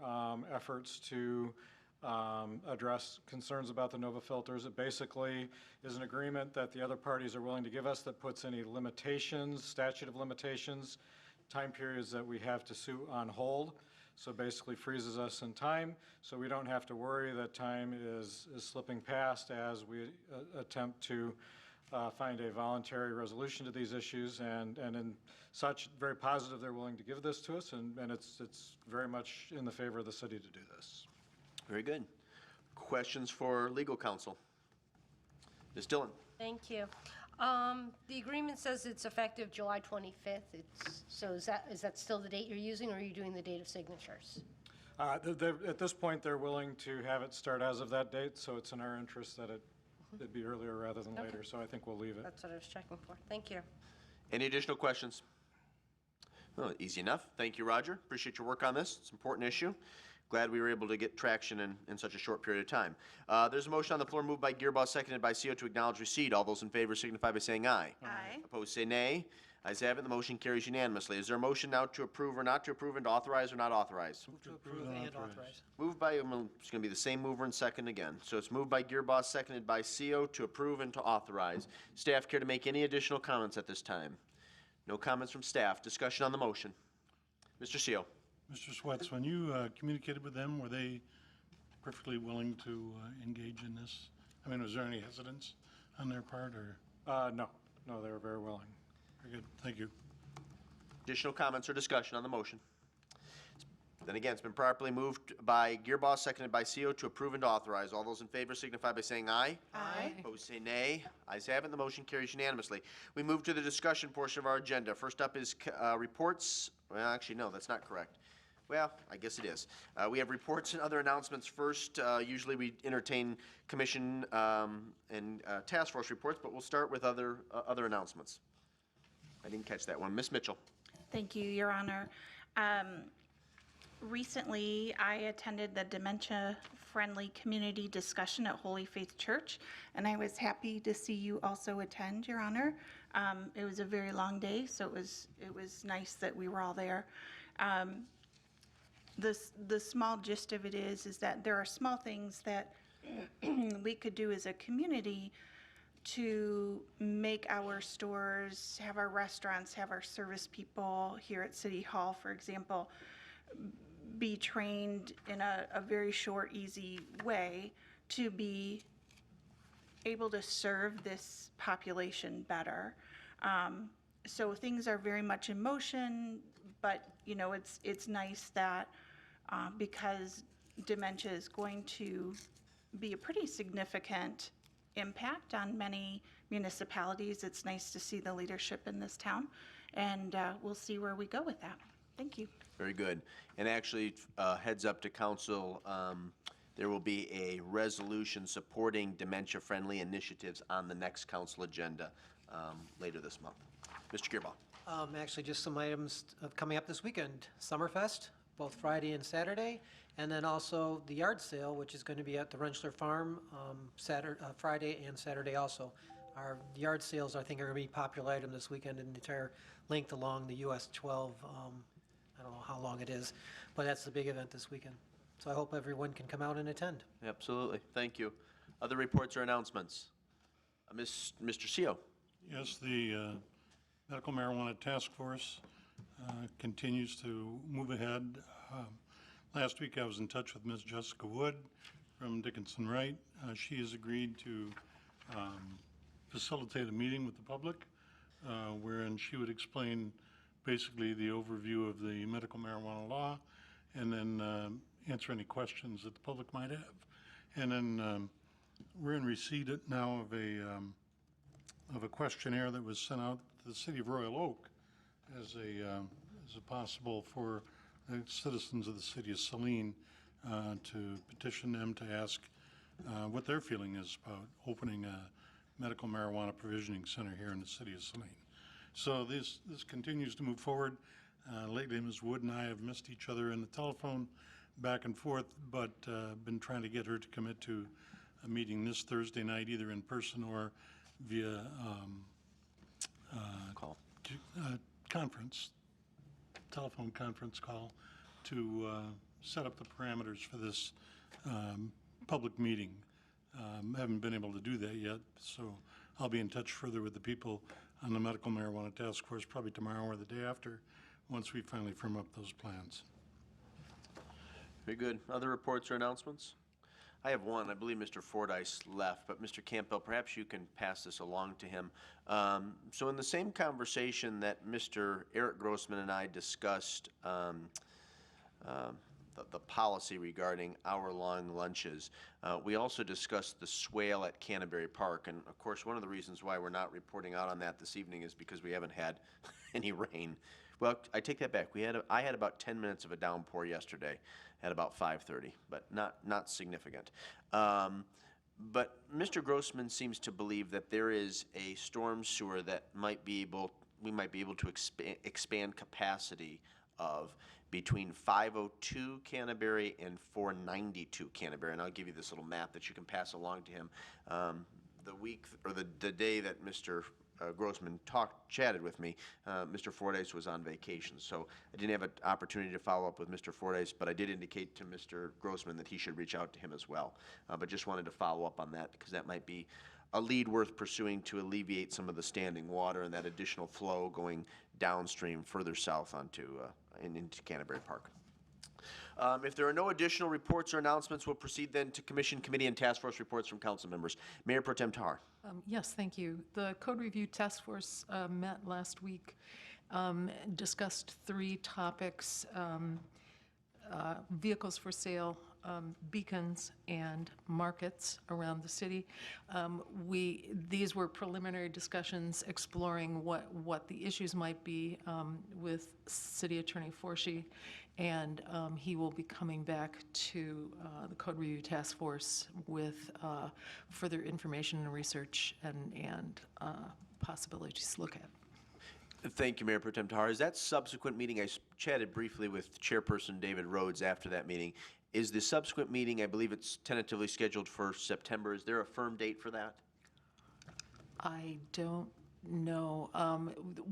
efforts to address concerns about the Nova filters. It basically is an agreement that the other parties are willing to give us that puts any limitations, statute of limitations, time periods that we have to sue on hold. So basically freezes us in time, so we don't have to worry that time is slipping past as we attempt to find a voluntary resolution to these issues. And in such, very positive they're willing to give this to us, and it's very much in the favor of the city to do this. Very good. Questions for legal counsel? Ms. Dillon? Thank you. The agreement says it's effective July 25th. So is that still the date you're using, or are you doing the date of signatures? At this point, they're willing to have it start as of that date, so it's in our interest that it'd be earlier rather than later, so I think we'll leave it. That's what I was checking for. Thank you. Any additional questions? Oh, easy enough. Thank you, Roger. Appreciate your work on this. It's an important issue. Glad we were able to get traction in such a short period of time. There's a motion on the floor moved by Gearboss, seconded by CO to acknowledge receipt. All those in favor signify by saying aye. Aye. Opposed, say nay. Ayes have it, the motion carries unanimously. Is there a motion now to approve or not to approve, and to authorize or not authorize? To approve and authorize. Moved by, it's going to be the same mover and second again. So it's moved by Gearboss, seconded by CO to approve and to authorize. Staff care to make any additional comments at this time? No comments from staff. Discussion on the motion. Mr. CO. Mr. Swets, when you communicated with them, were they perfectly willing to engage in this? I mean, was there any hesitance on their part, or? No, they were very willing. Very good, thank you. Additional comments or discussion on the motion? Then again, it's been properly moved by Gearboss, seconded by CO to approve and to authorize. All those in favor signify by saying aye. Aye. Opposed, say nay. Ayes have it, the motion carries unanimously. We move to the discussion portion of our agenda. First up is reports. Well, actually, no, that's not correct. Well, I guess it is. We have reports and other announcements first. Usually we entertain commission and task force reports, but we'll start with other announcements. I didn't catch that one. Ms. Mitchell. Thank you, Your Honor. Recently, I attended the dementia-friendly community discussion at Holy Faith Church, and I was happy to see you also attend, Your Honor. It was a very long day, so it was nice that we were all there. The small gist of it is that there are small things that we could do as a community to make our stores, have our restaurants, have our service people here at City Hall, for example, be trained in a very short, easy way to be able to serve this population better. So things are very much in motion, but it's nice that because dementia is going to be a pretty significant impact on many municipalities, it's nice to see the leadership in this town, and we'll see where we go with that. Thank you. Very good. And actually, heads up to council, there will be a resolution supporting dementia-friendly initiatives on the next council agenda later this month. Mr. Gearboss. Actually, just some items coming up this weekend. Summerfest, both Friday and Saturday, and then also the yard sale, which is going to be at the Rentschler Farm Friday and Saturday also. Our yard sales, I think, are going to be a popular item this weekend in the entire length along the US 12. I don't know how long it is, but that's the big event this weekend. So I hope everyone can come out and attend. Absolutely. Thank you. Other reports or announcements? Mr. CO. Yes, the Medical Marijuana Task Force continues to move ahead. Last week I was in touch with Ms. Jessica Wood from Dickinson Wright. She has agreed to facilitate a meeting with the public wherein she would explain basically the overview of the medical marijuana law and then answer any questions that the public might have. And then we're in receipt now of a questionnaire that was sent out to the city of Royal Oak as a possible for the citizens of the city of Saline to petition them to ask what their feeling is about opening a medical marijuana provisioning center here in the city of Saline. So this continues to move forward. Lately, Ms. Wood and I have missed each other in the telephone back and forth, but been trying to get her to commit to a meeting this Thursday night, either in person or via telephone conference call, to set up the parameters for this public meeting. Haven't been able to do that yet, so I'll be in touch further with the people on the Medical Marijuana Task Force probably tomorrow or the day after, once we finally firm up those plans. Very good. Other reports or announcements? I have one. I believe Mr. Fordyce left, but Mr. Campbell, perhaps you can pass this along to him. So in the same conversation that Mr. Eric Grossman and I discussed the policy regarding hour-long lunches, we also discussed the swale at Canterbury Park. And of course, one of the reasons why we're not reporting out on that this evening is because we haven't had any rain. Well, I take that back. I had about 10 minutes of a downpour yesterday at about 5:30, but not significant. But Mr. Grossman seems to believe that there is a storm sewer that might be able we might be able to expand capacity of between 502 Canterbury and 492 Canterbury. And I'll give you this little map that you can pass along to him. The week, or the day that Mr. Grossman chatted with me, Mr. Fordyce was on vacation, so I didn't have an opportunity to follow up with Mr. Fordyce, but I did indicate to Mr. Grossman that he should reach out to him as well. But just wanted to follow up on that, because that might be a lead worth pursuing to alleviate some of the standing water and that additional flow going downstream further south onto into Canterbury Park. If there are no additional reports or announcements, we'll proceed then to commission, committee, and task force reports from council members. Mayor Pro Tem Tahar. Yes, thank you. The Code Review Task Force met last week, discussed 3 topics, vehicles for sale, beacons, and markets around the city. These were preliminary discussions exploring what the issues might be with City Attorney Forshee, and he will be coming back to the Code Review Task Force with further information and research and possibilities to look at. Thank you, Mayor Pro Tem Tahar. Is that subsequent meeting, I chatted briefly with Chairperson David Rhodes after that meeting. Is the subsequent meeting, I believe it's tentatively scheduled for September, is there a firm date for that? I don't know.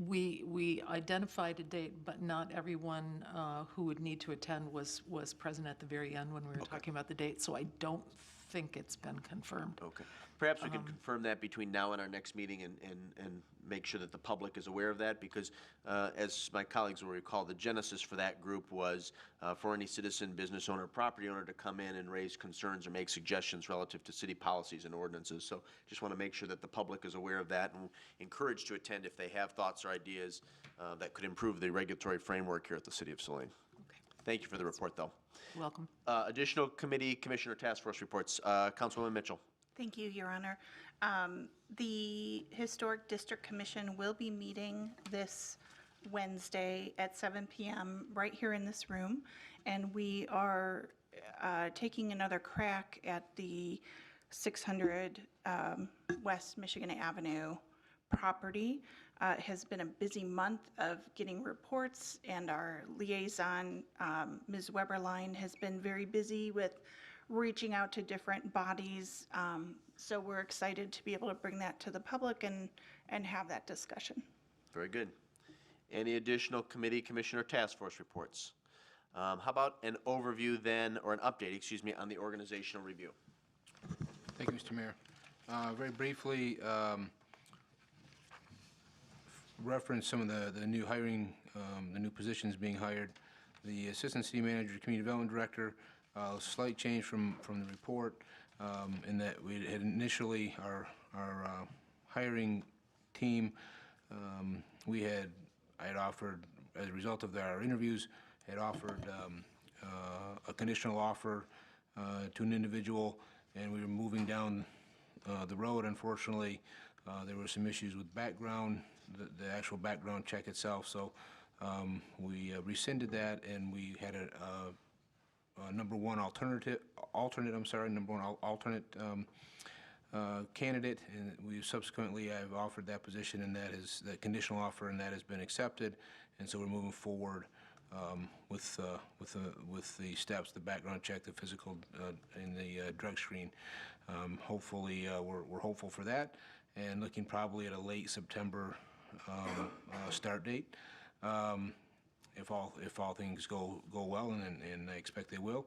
We identified a date, but not everyone who would need to attend was present at the very end when we were talking about the date, so I don't think it's been confirmed. Okay. Perhaps we can confirm that between now and our next meeting and make sure that the public is aware of that, because as my colleagues will recall, the genesis for that group was for any citizen, business owner, property owner to come in and raise concerns or make suggestions relative to city policies and ordinances. So just want to make sure that the public is aware of that and encouraged to attend if they have thoughts or ideas that could improve the regulatory framework here at the City of Saline. Okay. Thank you for the report, though. Welcome. Additional committee, commissioner, task force reports. Councilwoman Mitchell. Thank you, Your Honor. The Historic District Commission will be meeting this Wednesday at 7 p.m. right here in this room, and we are taking another crack at the 600 West Michigan Avenue property. It has been a busy month of getting reports, and our liaison, Ms. Weberline, has been very busy with reaching out to different bodies. So we're excited to be able to bring that to the public and have that discussion. Very good. Any additional committee, commissioner, task force reports? How about an overview then, or an update, excuse me, on the organizational review? Thank you, Mr. Mayor. Very briefly, reference some of the new hiring, the new positions being hired. The Assistant City Manager, Community Development Director, a slight change from the report in that we had initially, our hiring team, I had offered, as a result of our interviews, had offered a conditional offer to an individual, and we were moving down the road. Unfortunately, there were some issues with background, the actual background check itself, so we rescinded that, and we had a number one alternate candidate, and we subsequently have offered that position, and that is the conditional offer, and that has been accepted, and so we're moving forward with the steps, the background check, the physical, and the drug screen. Hopefully, we're hopeful for that, and looking probably at a late September start date. If all things go well, and I expect they will.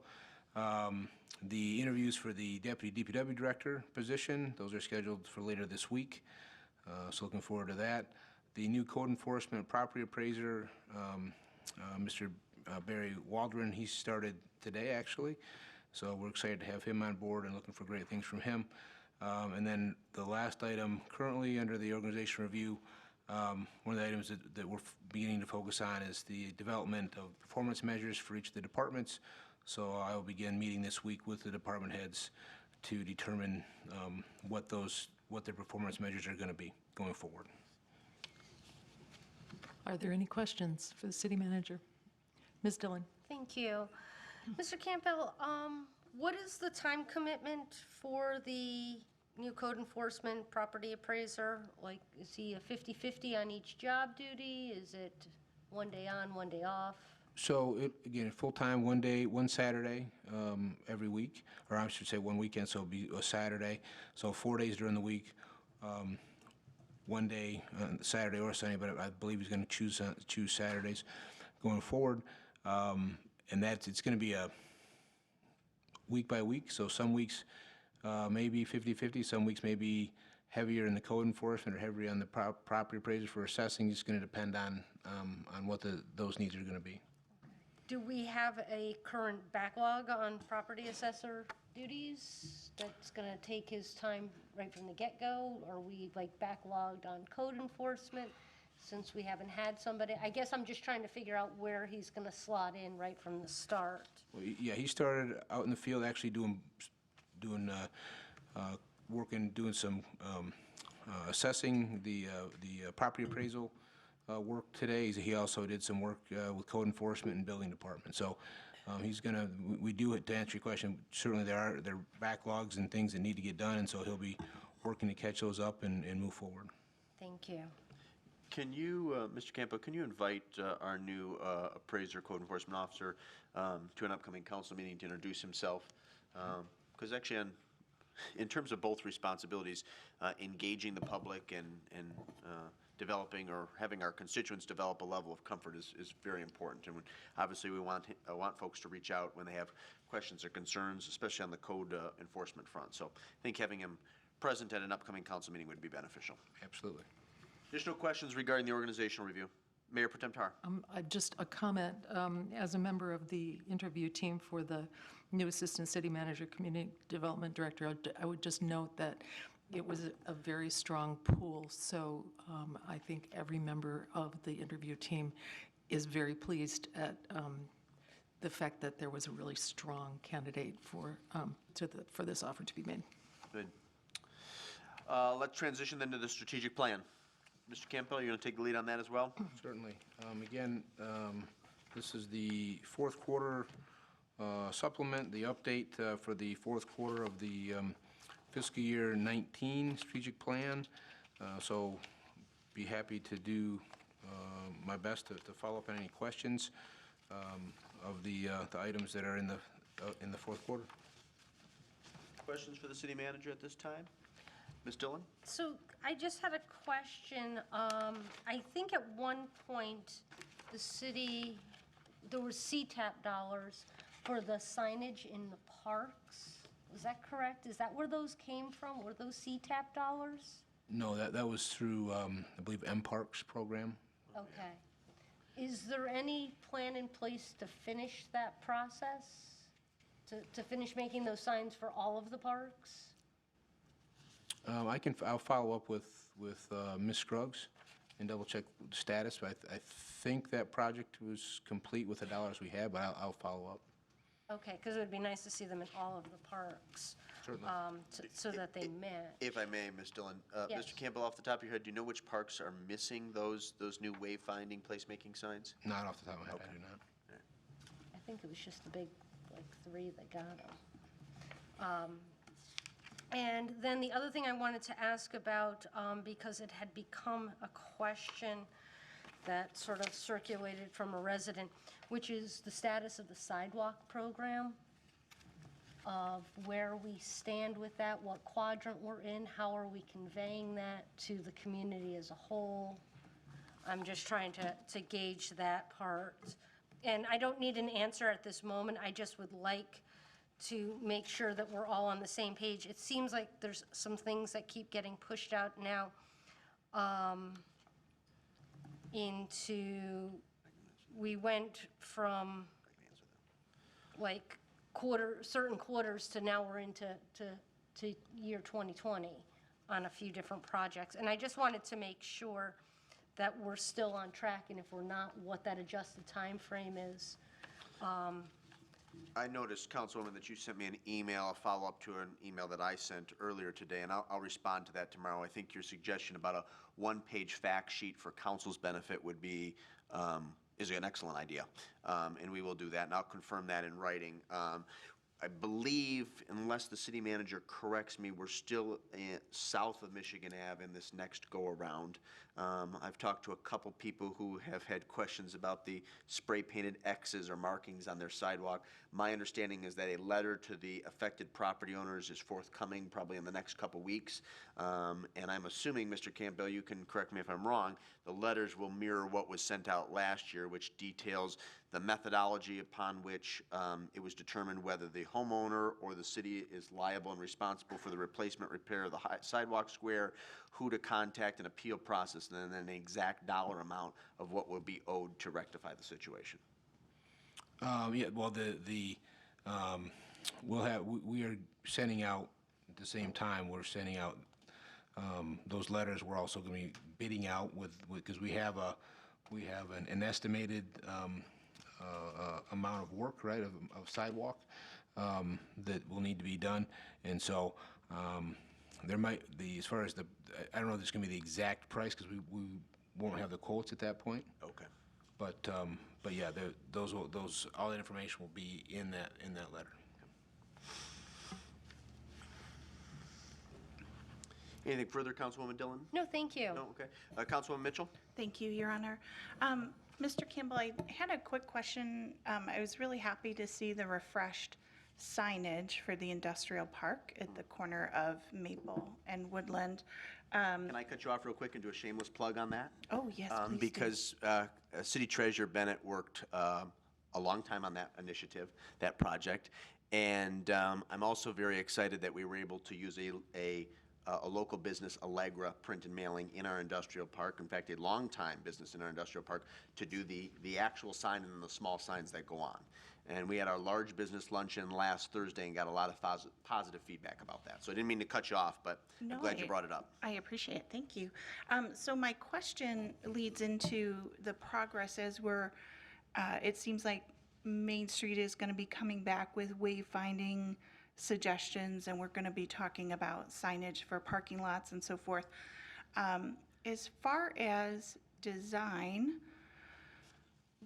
The interviews for the Deputy DPW Director position, those are scheduled for later this week, so looking forward to that. The new Code Enforcement Property Appraiser, Mr. Barry Waldron, he started today, actually, so we're excited to have him on board and looking for great things from him. And then the last item currently under the organization review, one of the items that we're beginning to focus on is the development of performance measures for each of the departments. So I will begin meeting this week with the department heads to determine what their performance measures are going to be going forward. Are there any questions for the city manager? Ms. Dillon? Thank you. Mr. Campbell, what is the time commitment for the new code enforcement, property appraiser? Like, is he a 50/50 on each job duty? Is it one day on, one day off? So, again, full-time, one day, one Saturday every week, or I should say one weekend, so it'll be a Saturday. So 4 days during the week, one day on Saturday or Sunday, but I believe he's going to choose Saturdays going forward. And it's going to be a week by week, so some weeks maybe 50/50, some weeks maybe heavier in the code enforcement or heavier on the property appraisers for assessing. It's going to depend on what those needs are going to be. Do we have a current backlog on property assessor duties that's going to take his time right from the get-go? Are we like backlogged on code enforcement since we haven't had somebody? I guess I'm just trying to figure out where he's going to slot in right from the start. Well, yeah, he started out in the field actually doing some assessing the property appraisal work today. He also did some work with code enforcement and building department. So he's gonna, we do, to answer your question, certainly there are backlogs and things that need to get done, and so he'll be working to catch those up and move forward. Thank you. Can you, Mr. Campo, can you invite our new appraiser, code enforcement officer to an upcoming council meeting to introduce himself? Because actually, in terms of both responsibilities, engaging the public and developing or having our constituents develop a level of comfort is very important. And obviously, we want folks to reach out when they have questions or concerns, especially on the code enforcement front. So I think having him present at an upcoming council meeting would be beneficial. Absolutely. Additional questions regarding the organizational review? Mayor Pro Tem Tar. Just a comment. As a member of the interview team for the new Assistant City Manager, Community Development Director, I would just note that it was a very strong pool. So I think every member of the interview team is very pleased at the fact that there was a really strong candidate for this offer to be made. Good. Let's transition then to the strategic plan. Mr. Campbell, you're going to take the lead on that as well? Certainly. Again, this is the fourth quarter supplement, the update for the fourth quarter of the fiscal year 19 strategic plan. So be happy to do my best to follow up on any questions of the items that are in the fourth quarter. Questions for the city manager at this time? Ms. Dillon? So I just had a question. I think at one point, the city, there was CTAP dollars for the signage in the parks. Is that correct? Is that where those came from? Were those CTAP dollars? No, that was through, I believe, MParks program. Okay. Is there any plan in place to finish that process? To finish making those signs for all of the parks? I'll follow up with Ms. Scruggs and double check the status, but I think that project was complete with the dollars we had, but I'll follow up. Okay, because it would be nice to see them in all of the parks. Certainly. So that they match. If I may, Ms. Dillon, Yes. Mr. Campbell, off the top of your head, do you know which parks are missing those new wayfinding placemaking signs? Not off the top of my head, I do not. I think it was just the big, like, three that got them. And then the other thing I wanted to ask about, because it had become a question that sort of circulated from a resident, which is the status of the sidewalk program, of where we stand with that, what quadrant we're in, how are we conveying that to the community as a whole? I'm just trying to gauge that part. And I don't need an answer at this moment, I just would like to make sure that we're all on the same page. It seems like there's some things that keep getting pushed out now we went from like certain quarters to now we're into year 2020 on a few different projects. And I just wanted to make sure that we're still on track, and if we're not, what that adjusted time frame is. I noticed, Councilwoman, that you sent me an email, a follow-up to an email that I sent earlier today, and I'll respond to that tomorrow. I think your suggestion about a one-page fact sheet for council's benefit would be, is an excellent idea, and we will do that, and I'll confirm that in writing. I believe, unless the city manager corrects me, we're still south of Michigan Ave in this next go-around. I've talked to a couple people who have had questions about the spray-painted X's or markings on their sidewalk. My understanding is that a letter to the affected property owners is forthcoming probably in the next couple weeks. And I'm assuming, Mr. Campbell, you can correct me if I'm wrong, the letters will mirror what was sent out last year, which details the methodology upon which it was determined whether the homeowner or the city is liable and responsible for the replacement repair of the sidewalk square, who to contact, an appeal process, and then an exact dollar amount of what will be owed to rectify the situation. Yeah, well, we are sending out, at the same time, we're sending out those letters. We're also going to be bidding out because we have an estimated amount of work, right, of sidewalk that will need to be done. And so there might be, as far as I don't know if there's going to be the exact price because we won't have the quotes at that point. Okay. But yeah, all that information will be in that letter. Anything further, Councilwoman Dillon? No, thank you. No, okay. Councilwoman Mitchell? Thank you, Your Honor. Mr. Campbell, I had a quick question. I was really happy to see the refreshed signage for the industrial park at the corner of Maple and Woodland. Can I cut you off real quick and do a shameless plug on that? Oh, yes, please do. Because City Treasurer Bennett worked a long time on that initiative, that project. And I'm also very excited that we were able to use a local business, Allegra Print and Mailing, in our industrial park. In fact, a long-time business in our industrial park to do the actual sign and the small signs that go on. And we had our large business luncheon last Thursday and got a lot of positive feedback about that. So I didn't mean to cut you off, but I'm glad you brought it up. I appreciate it. Thank you. So my question leads into the progress as it seems like Main Street is going to be coming back with wayfinding suggestions, and we're going to be talking about signage for parking lots and so forth. As far as design,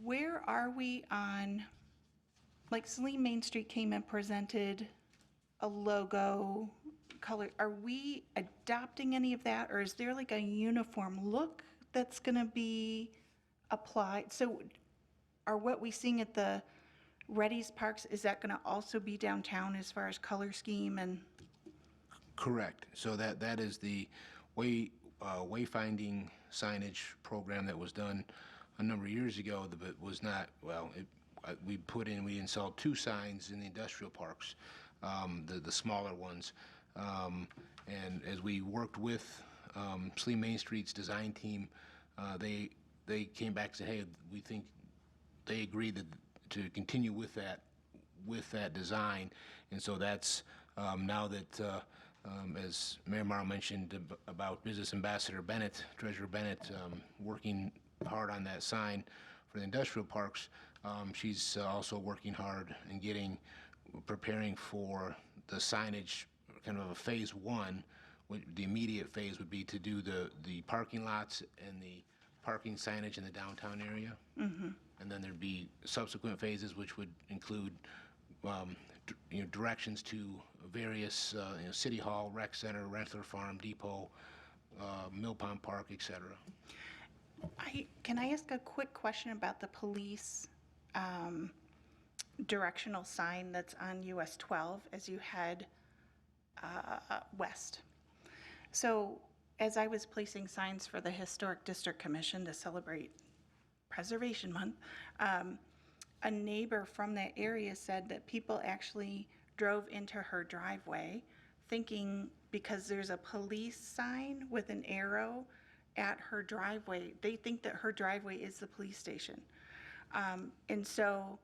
where are we on, like Saline Main Street came and presented a logo color. Are we adopting any of that, or is there like a uniform look that's going to be applied? So are what we seeing at the Reddy's Parks, is that going to also be downtown as far as color scheme and? Correct. So that is the wayfinding signage program that was done a number of years ago, but was not, well, we installed 2 signs in the industrial parks, the smaller ones. And as we worked with Saline Main Street's design team, they came back and said, hey, we think they agreed to continue with that design. And so that's now that, as Mayor Morrow mentioned about Business Ambassador Bennett, Treasurer Bennett, working hard on that sign for the industrial parks, she's also working hard and preparing for the signage, kind of a phase 1. The immediate phase would be to do the parking lots and the parking signage in the downtown area. Mm-hmm. And then there'd be subsequent phases, which would include directions to various City Hall, Rec Center, Rentler Farm, Depot, Mill Pond Park, et cetera. Can I ask a quick question about the police directional sign that's on US 12 as you head west? So as I was placing signs for the Historic District Commission to celebrate Preservation Month, a neighbor from that area said that people actually drove into her driveway thinking because there's a police sign with an arrow at her driveway, they think that her driveway is the police station. And so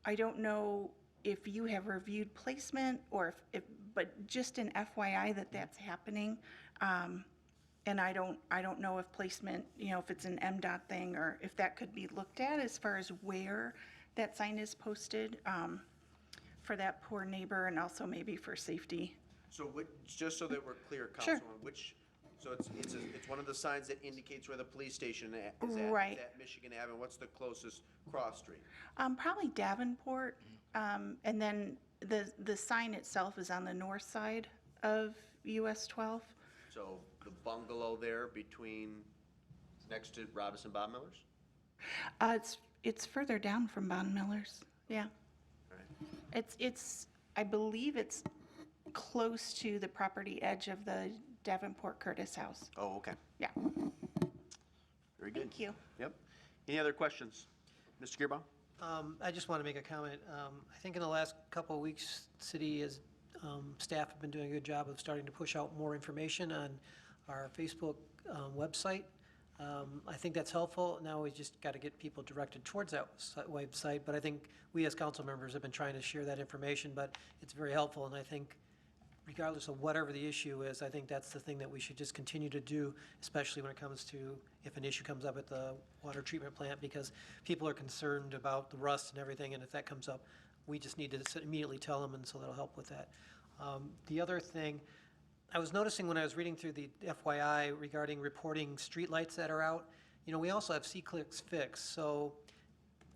I don't know if you have reviewed placement or but just an FYI that that's happening. And I don't know if placement, if it's an MDOT thing or if that could be looked at as far as where that sign is posted for that poor neighbor and also maybe for safety. So just so that we're clear, Sure. Councilwoman, so it's one of the signs that indicates where the police station is at. Right. Is at Michigan Avenue. What's the closest cross street? Probably Davenport, and then The sign itself is on the north side of US 12. So the bungalow there next to Robinson Bob Miller's? It's further down from Bond Miller's, yeah. All right. I believe it's close to the property edge of the Davenport Curtis house. Oh, okay. Yeah, Very good. thank you. Yep. Any other questions? Mr. Gearbaum? I just want to make a comment. I think in the last couple of weeks, city staff have been doing a good job of starting to push out more information on our Facebook website. I think that's helpful. Now we just got to get people directed towards that website, but I think we as council members have been trying to share that information, but it's very helpful, and I think regardless of whatever the issue is, I think that's the thing that we should just continue to do, especially when it comes to if an issue comes up at the water treatment plant, because people are concerned about the rust and everything, and if that comes up, we just need to immediately tell them, and so that'll help with that. The other thing, I was noticing when I was reading through the FYI regarding reporting streetlights that are out, we also have C-Clicks Fix, so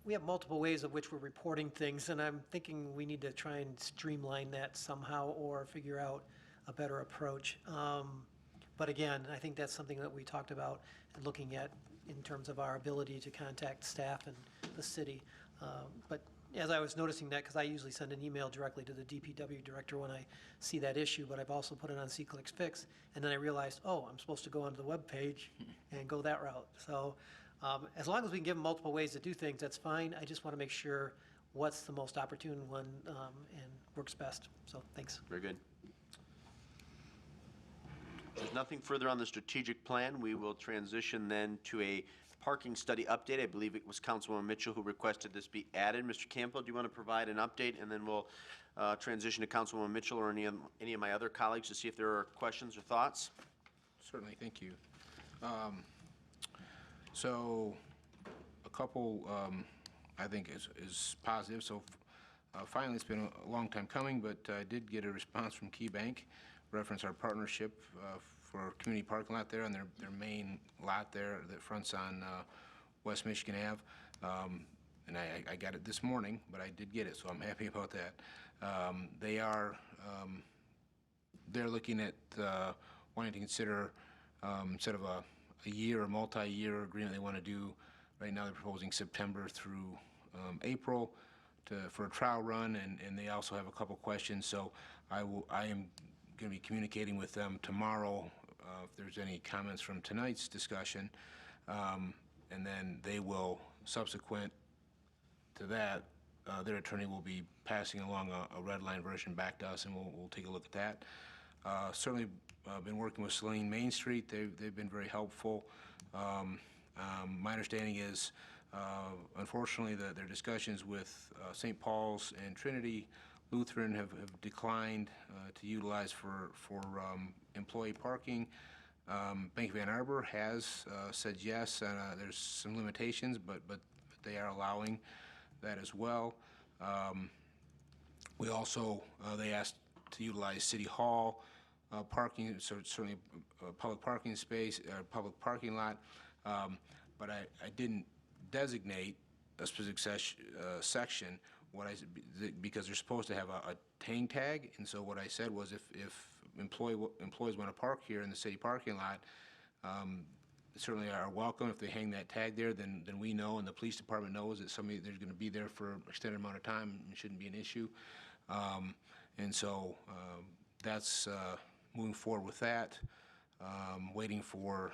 we have multiple ways of which we're reporting things, and I'm thinking we need to try and streamline that somehow or figure out a better approach. But again, I think that's something that we talked about and looking at in terms of our ability to contact staff and the city. But as I was noticing that, because I usually send an email directly to the DPW director when I see that issue, but I've also put it on C-Clicks Fix, and then I realized, oh, I'm supposed to go onto the webpage and go that route. So as long as we can give them multiple ways to do things, that's fine. I just want to make sure what's the most opportune one and works best. So thanks. Very good. There's nothing further on the strategic plan. We will transition then to a parking study update. I believe it was Councilwoman Mitchell who requested this be added. Mr. Campbell, do you want to provide an update? And then we'll transition to Councilwoman Mitchell or any of my other colleagues to see if there are questions or thoughts. Certainly, thank you. So a couple, I think, is positive. So finally, it's been a long time coming, but I did get a response from Key Bank, reference our partnership for community parking lot there, and their main lot there that fronts on West Michigan Ave. And I got it this morning, but I did get it, so I'm happy about that. They're looking at wanting to consider instead of a year or multi-year agreement they want to do. Right now they're proposing September through April for a trial run, and they also have a couple questions. So I am going to be communicating with them tomorrow if there's any comments from tonight's discussion, and then they will, subsequent to that, their attorney will be passing along a red line version back to us, and we'll take a look at that. Certainly been working with Saline Main Street. They've been very helpful. My understanding is, unfortunately, their discussions with St. Paul's and Trinity Lutheran have declined to utilize for employee parking. Bank of Ann Arbor has said yes. There's some limitations, but they are allowing that as well. We also, they asked to utilize City Hall parking, so certainly public parking space, public parking lot, but I didn't designate a specific section. Because they're supposed to have a hang tag, and so what I said was if employees want to park here in the city parking lot, certainly are welcome. If they hang that tag there, then we know, and the police department knows that somebody there's going to be there for an extended amount of time. It shouldn't be an issue, and so that's moving forward with that. Waiting for.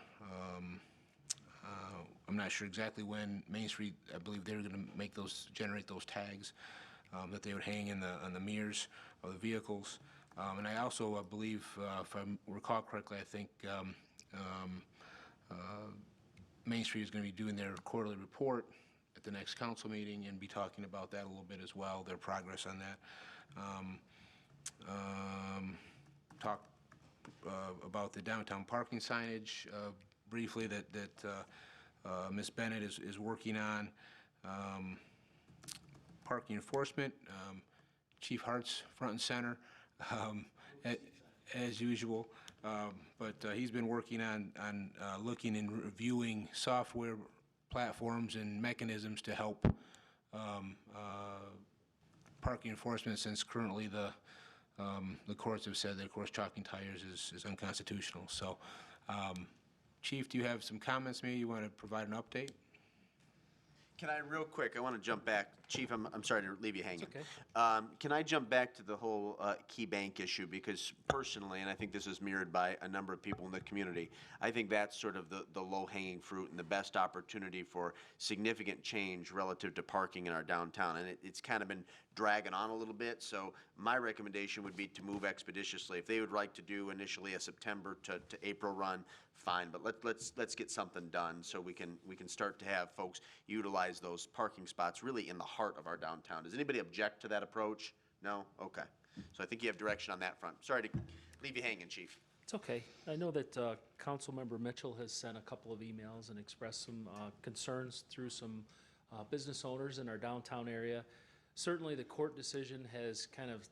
I'm not sure exactly when Main Street, I believe they're going to generate those tags that they would hang on the mirrors of the vehicles. And I also believe, if I recall correctly, I think Main Street is going to be doing their quarterly report at the next council meeting and be talking about that a little bit as well, their progress on that. Talk about the downtown parking signage briefly that Ms. Bennett is working on. Parking enforcement, Chief Hart's front and center, as usual. But he's been working on looking and reviewing software platforms and mechanisms to help parking enforcement, since currently the courts have said that, of course, chalking tires is unconstitutional. So, Chief, do you have some comments maybe you want to provide an update? Can I, real quick, I want to jump back. Chief, I'm sorry to leave you hanging. okay. Can I jump back to the whole key bank issue? Because personally, and I think this is mirrored by a number of people in the community, I think that's sort of the low-hanging fruit and the best opportunity for significant change relative to parking in our downtown. And it's kind of been dragging on a little bit, so my recommendation would be to move expeditiously. If they would like to do initially a September to April run, fine, but let's get something done so we can start to have folks utilize those parking spots really in the heart of our downtown. Does anybody object to that approach? No? Okay. So I think you have direction on that front. Sorry to leave you hanging, Chief. It's okay. I know that Councilmember Mitchell has sent a couple of emails and expressed some concerns through some business owners in our downtown area. Certainly, the court decision has kind of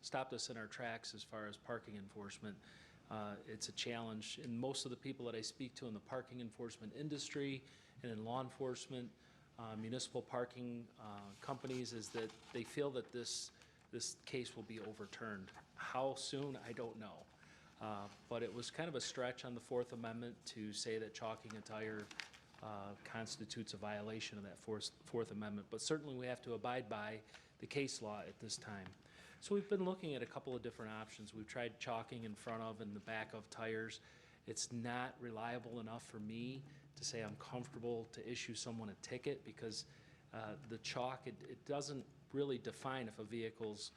stopped us in our tracks as far as parking enforcement. It's a challenge, and most of the people that I speak to in the parking enforcement industry and in law enforcement, municipal parking companies, is that they feel that this case will be overturned. How soon, I don't know. But it was kind of a stretch on the Fourth Amendment to say that chalking a tire constitutes a violation of that Fourth Amendment. But certainly we have to abide by the case law at this time. So we've been looking at a couple of different options. We've tried chalking in front of and the back of tires. It's not reliable enough for me to say I'm comfortable to issue someone a ticket, because the chalk, it doesn't really define if a vehicle's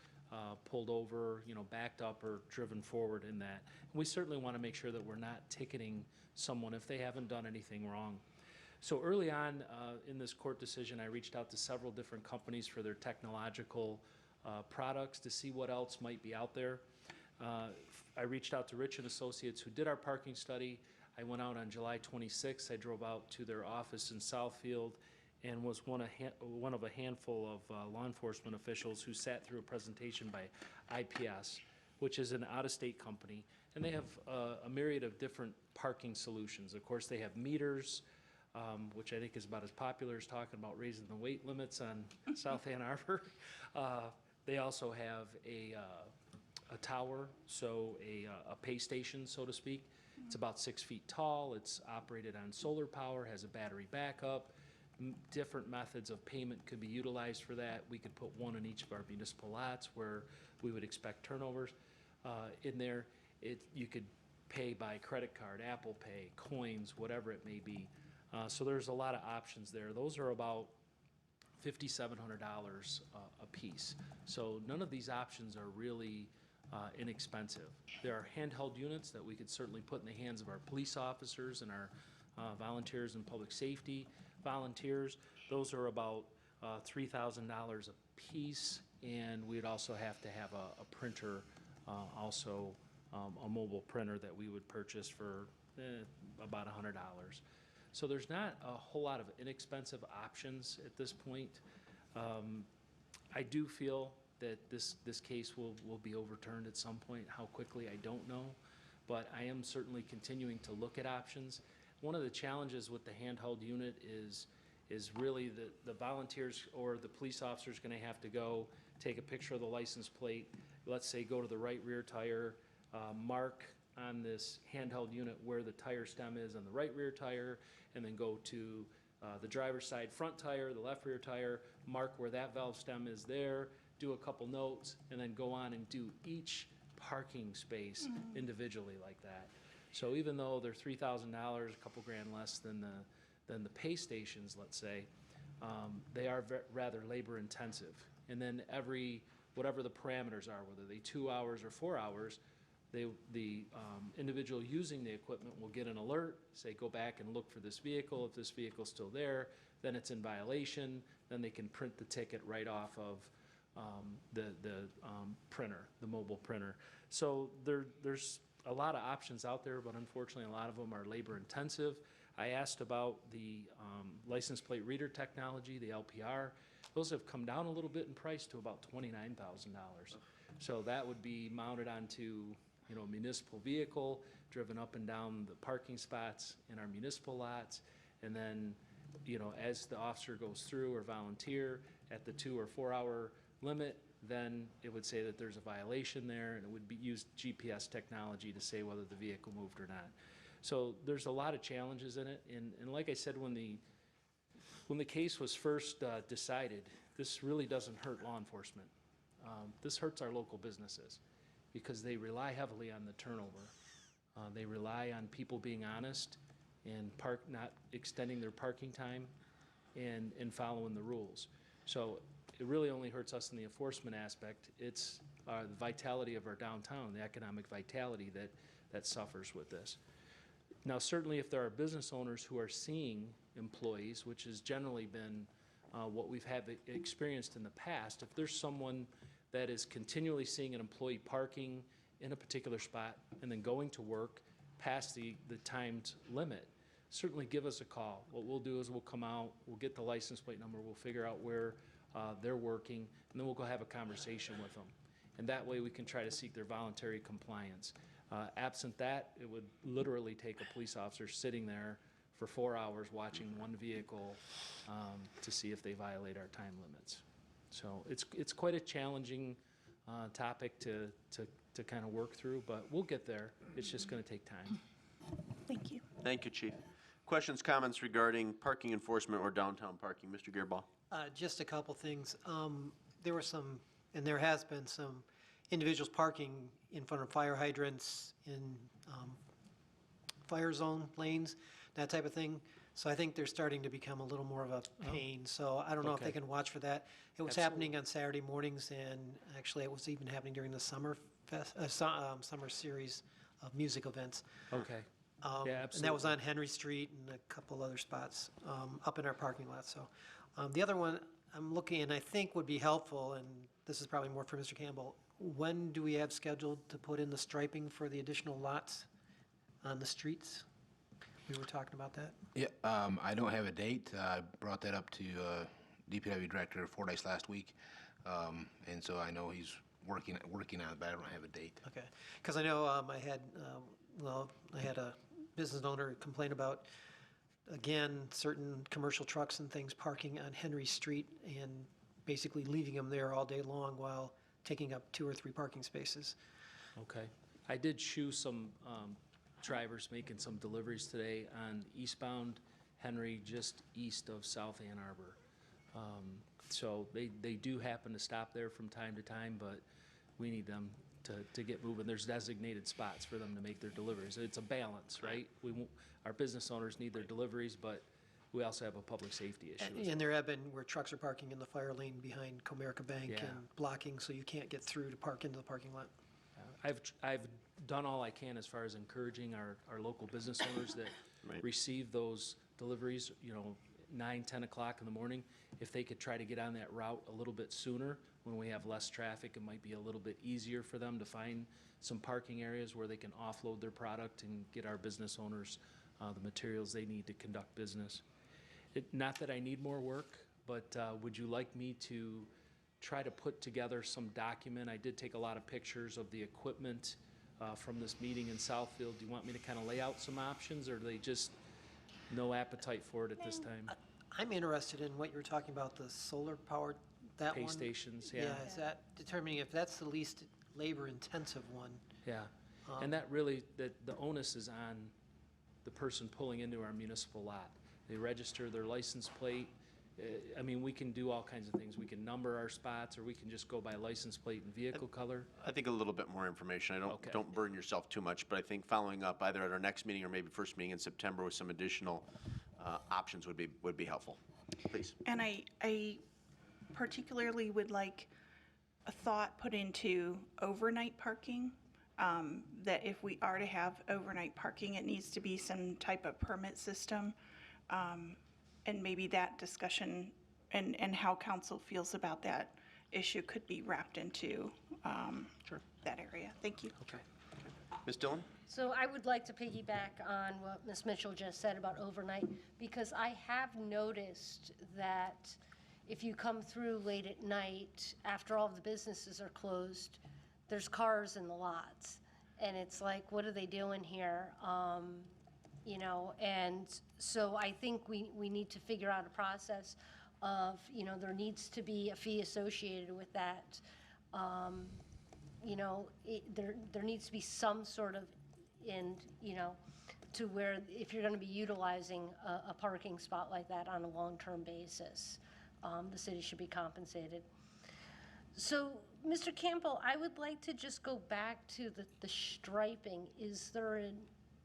pulled over, backed up or driven forward in that. And we certainly want to make sure that we're not ticketing someone if they haven't done anything wrong. So early on in this court decision, I reached out to several different companies for their technological products to see what else might be out there. I reached out to Rich & Associates, who did our parking study. I went out on July 26th. I drove out to their office in Southfield and was one of a handful of law enforcement officials who sat through a presentation by IPS, which is an out-of-state company, and they have a myriad of different parking solutions. Of course, they have meters, which I think is about as popular as talking about raising the weight limits on South Ann Arbor. They also have a tower, so a pay station, so to speak. It's about 6 feet tall. It's operated on solar power, has a battery backup. Different methods of payment could be utilized for that. We could put one in each of our municipal lots where we would expect turnovers in there. You could pay by credit card, Apple Pay, coins, whatever it may be. So there's a lot of options there. Those are about $5,700 a piece. So none of these options are really inexpensive. There are handheld units that we could certainly put in the hands of our police officers and our volunteers in public safety volunteers. Those are about $3,000 a piece, and we'd also have to have a printer, also a mobile printer that we would purchase for about $100. So there's not a whole lot of inexpensive options at this point. I do feel that this case will be overturned at some point. How quickly, I don't know, but I am certainly continuing to look at options. One of the challenges with the handheld unit is really the volunteers or the police officer is going to have to go take a picture of the license plate, let's say go to the right rear tire, mark on this handheld unit where the tire stem is on the right rear tire, and then go to the driver's side front tire, the left rear tire, mark where that valve stem is there, do a couple notes, and then go on and do each parking space individually like that. So even though they're $3,000, a couple grand less than the pay stations, let's say, they are rather labor intensive. And then whatever the parameters are, whether they 2 hours or 4 hours, the individual using the equipment will get an alert, say go back and look for this vehicle. If this vehicle's still there, then it's in violation. Then they can print the ticket right off of the printer, the mobile printer. So there's a lot of options out there, but unfortunately a lot of them are labor intensive. I asked about the license plate reader technology, the LPR. Those have come down a little bit in price to about $29,000. So that would be mounted onto a municipal vehicle, driven up and down the parking spots in our municipal lots, and then as the officer goes through or volunteer at the 2 or 4 hour limit, then it would say that there's a violation there, and it would be use GPS technology to say whether the vehicle moved or not. So there's a lot of challenges in it, and like I said, when the case was first decided, this really doesn't hurt law enforcement. This hurts our local businesses because they rely heavily on the turnover. They rely on people being honest and not extending their parking time and following the rules. So it really only hurts us in the enforcement aspect. It's the vitality of our downtown, the economic vitality that suffers with this. Now, certainly if there are business owners who are seeing employees, which has generally been what we've experienced in the past, if there's someone that is continually seeing an employee parking in a particular spot and then going to work past the timed limit, certainly give us a call. What we'll do is we'll come out, we'll get the license plate number, we'll figure out where they're working, and then we'll go have a conversation with them. And that way we can try to seek their voluntary compliance. Absent that, it would literally take a police officer sitting there for 4 hours watching one vehicle to see if they violate our time limits. So it's quite a challenging topic to kind of work through, but we'll get there. It's just going to take time. Thank you. Thank you, Chief. Questions, comments regarding parking enforcement or downtown parking? Mr. Gearbaugh? Just a couple things. There were some, and there has been some individuals parking in front of fire hydrants, in fire zone lanes, that type of thing. So I think they're starting to become a little more of a pain. So I don't know if they Okay. can watch for that. It was happening on Saturday mornings, and actually it was even happening during the summer series of music events. Okay. And that was on Henry Street and a couple other spots up in our parking lot. So the other one I'm looking, and I think would be helpful, and this is probably more for Mr. Campbell, when do we have scheduled to put in the striping for the additional lots on the streets? We were talking about that. Yeah, I don't have a date. I brought that up to DPW Director Fordyce last week, and so I know he's working on it, but I don't have a date. Okay, because I know I had a business owner complain about, again, certain commercial trucks and things parking on Henry Street and basically leaving them there all day long while taking up 2 or 3 parking spaces. Okay. I did shoe some drivers making some deliveries today on eastbound Henry, just east of South Ann Arbor. So they do happen to stop there from time to time, but we need them to get moving. There's designated spots for them to make their deliveries. It's a balance, right? Our business owners need their deliveries, but we also have a public safety issue. as And there have been where trucks are parking in the fire lane behind Comerica Bank Yeah. and blocking, so you can't get through to park into the parking lot. I've done all I can as far as encouraging our local business owners that Right. receive those deliveries, 9, 10 o'clock in the morning. If they could try to get on that route a little bit sooner, when we have less traffic, it might be a little bit easier for them to find some parking areas where they can offload their product and get our business owners the materials they need to conduct business. Not that I need more work, but would you like me to try to put together some document? I did take a lot of pictures of the equipment from this meeting in Southfield. Do you want me to kind of lay out some options, or are they just no appetite for it at this time? I'm interested in what you were talking about, the solar powered, that one. Pay stations, yeah. Yeah, is that determining if that's the least labor-intensive one? Yeah, and that really, the onus is on the person pulling into our municipal lot. They register their license plate. I mean, we can do all kinds of things. We can number our spots, or we can just go by license plate and vehicle color. I think a little bit more information. Okay. Don't burden yourself too much, but I think following up either at our next meeting or maybe first meeting in September with some additional options would be helpful. Please. And I particularly would like a thought put into overnight parking, that if we are to have overnight parking, it needs to be some type of permit system. And maybe that discussion and how council feels about that issue could be wrapped into that area. Thank you. Okay. Ms. Dillon? So I would like to piggyback on what Ms. Mitchell just said about overnight, because I have noticed that if you come through late at night, after all of the businesses are closed, there's cars in the lots. And it's like, what are they doing here? And so I think we need to figure out a process of, you know, there needs to be a fee associated with that. You know, there needs to be some sort of, you know, to where if you're going to be utilizing a parking spot like that on a long-term basis, the city should be compensated. So, Mr. Campbell, I would like to just go back to the striping. Is there an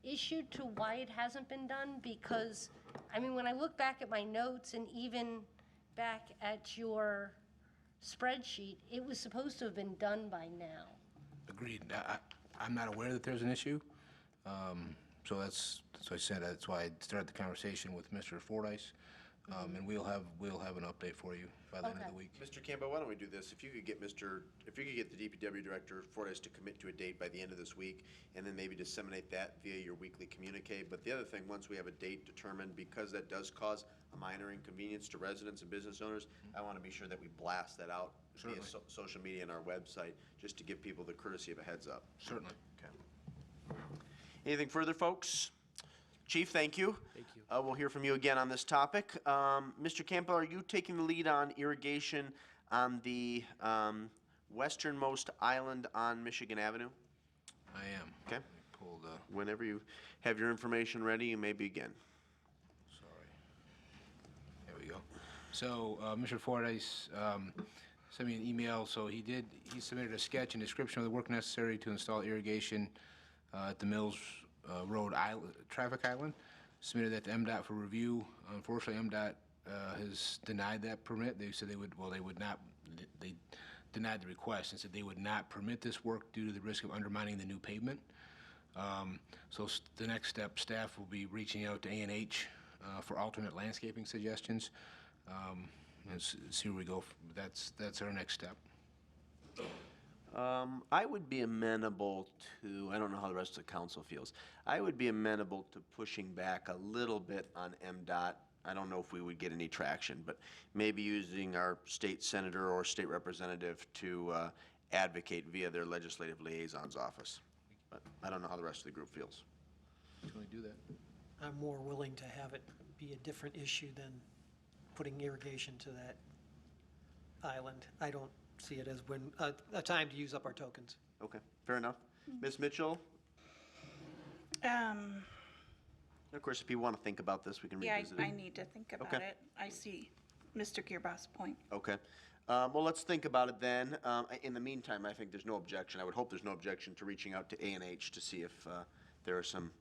issue to why it hasn't been done? Because, I mean, when I look back at my notes and even back at your spreadsheet, it was supposed to have been done by now. Agreed. I'm not aware that there's an issue. So that's what I said. That's why I started the conversation with Mr. Fordyce. And we'll have an update for you by the end of the week. Mr. Campbell, why don't we do this? If you could get the DPW Director Fordyce to commit to a date by the end of this week, and then maybe disseminate that via your weekly communique. But the other thing, once we have a date determined, because that does cause a minor inconvenience to residents and business owners, I want to be sure that we blast that out via social media and our website, just to give people the courtesy of a heads up. Certainly. Okay. Anything further, folks? Chief, thank you. Thank you. We'll hear from you again on this topic. Mr. Campbell, are you taking the lead on irrigation on the westernmost island on Michigan Avenue? I am. Okay. Pull the, Whenever you have your information ready, you may begin. sorry. There we go. So, Mr. Fordyce sent me an email. So he submitted a sketch and description of the work necessary to install irrigation at the Mills Road traffic island. Submitted that to MDOT for review. Unfortunately, MDOT has denied that permit. They said they would not, they denied the request and said they would not permit this work due to the risk of undermining the new pavement. So the next step, staff will be reaching out to A&H for alternate landscaping suggestions, and see where we go. That's our next step. I would be amenable to, I don't know how the rest of the council feels, I would be amenable to pushing back a little bit on MDOT. I don't know if we would get any traction, but maybe using our state senator or state representative to advocate via their legislative liaison's office. But I don't know how the rest of the group feels. Can we do that? I'm more willing to have it be a different issue than putting irrigation to that island. I don't see it as a time to use up our tokens. Okay, fair enough. Ms. Mitchell? Of course, if you want to think about this, we can Yeah, revisit it. I need to think about Okay. it. I see Mr. Gearboss' point. Okay. Well, let's think about it then. In the meantime, I think there's no objection. I would hope there's no objection to reaching out to A&H to see if there are some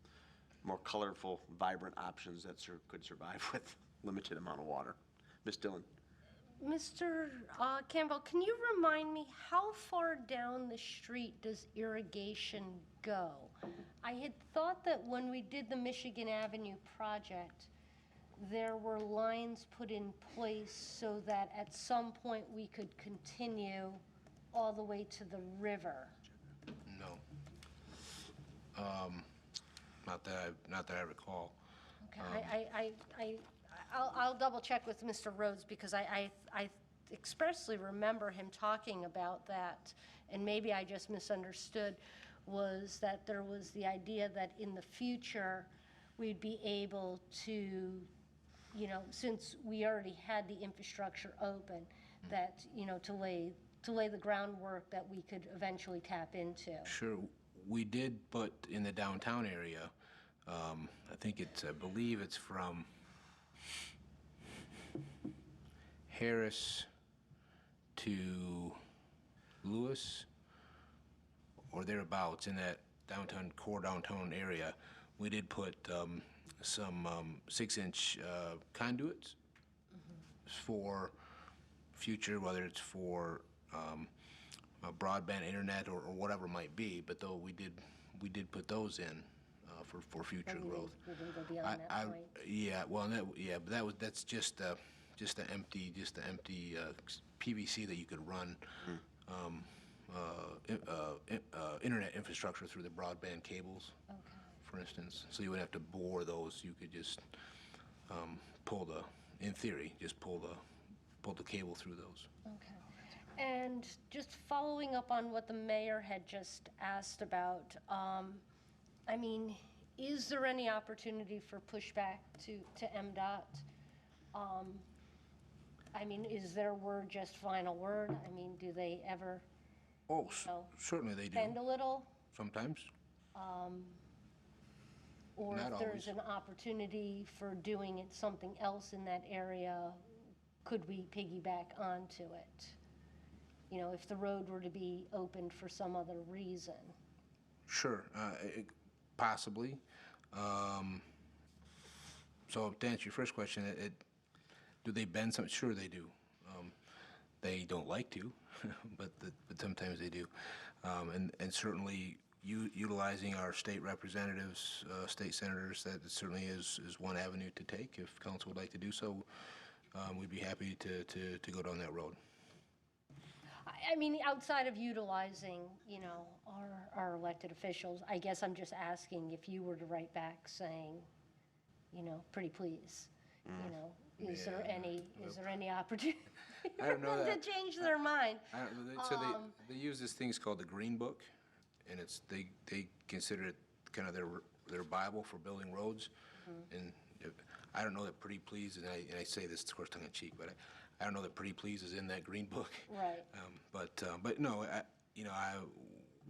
more colorful, vibrant options that could survive with limited amount of water. Ms. Dillon? Mr. Campbell, can you remind me, how far down the street does irrigation go? I had thought that when we did the Michigan Avenue project, there were lines put in place so that at some point we could continue all the way to the river. No. Not that I recall. Okay, I'll double check with Mr. Rhodes because I expressly remember him talking about that, and maybe I just misunderstood, was that there was the idea that in the future, we'd be able to, you know, since we already had the infrastructure open, that, you know, to lay the groundwork that we could eventually tap into. Sure, we did put in the downtown area, I believe it's from Harris to Lewis, or thereabouts, in that core downtown area. We did put some 6-inch conduits for future, whether it's for broadband internet or whatever it might be, but though we did put those in for future growth. We're gonna go beyond that point. Yeah, well, but that's just the empty PVC that you could run internet infrastructure through the broadband cables, for instance. So you wouldn't have to bore those. You could just in theory, pull the cable through those. Okay. And just following up on what the mayor had just asked about, I mean, is there any opportunity for pushback to MDOT? I mean, is their word just final word? I mean, do they ever Oh, know, certainly they do, bend a little? sometimes. Or Not if there's always. an opportunity for doing it something else in that area, could we piggyback onto it? You know, if the road were to be opened for some other reason. Sure, possibly. So to answer your first question, do they bend some? Sure, they do. They don't like to, but sometimes they do. And certainly utilizing our state representatives, state senators, that certainly is one avenue to take. If council would like to do so, we'd be happy to go down that road. I mean, outside of utilizing, you know, our elected officials, I guess I'm just asking if you were to write back saying, you know, pretty please, you know, is there any opportunity I don't know to that. change their mind? So they use this things called the Green Book, and they consider it kind of their Bible for building roads. And I don't know that pretty please, and I say this of course tongue in cheek, but I don't know that pretty please is in that Green Book. Right. But no,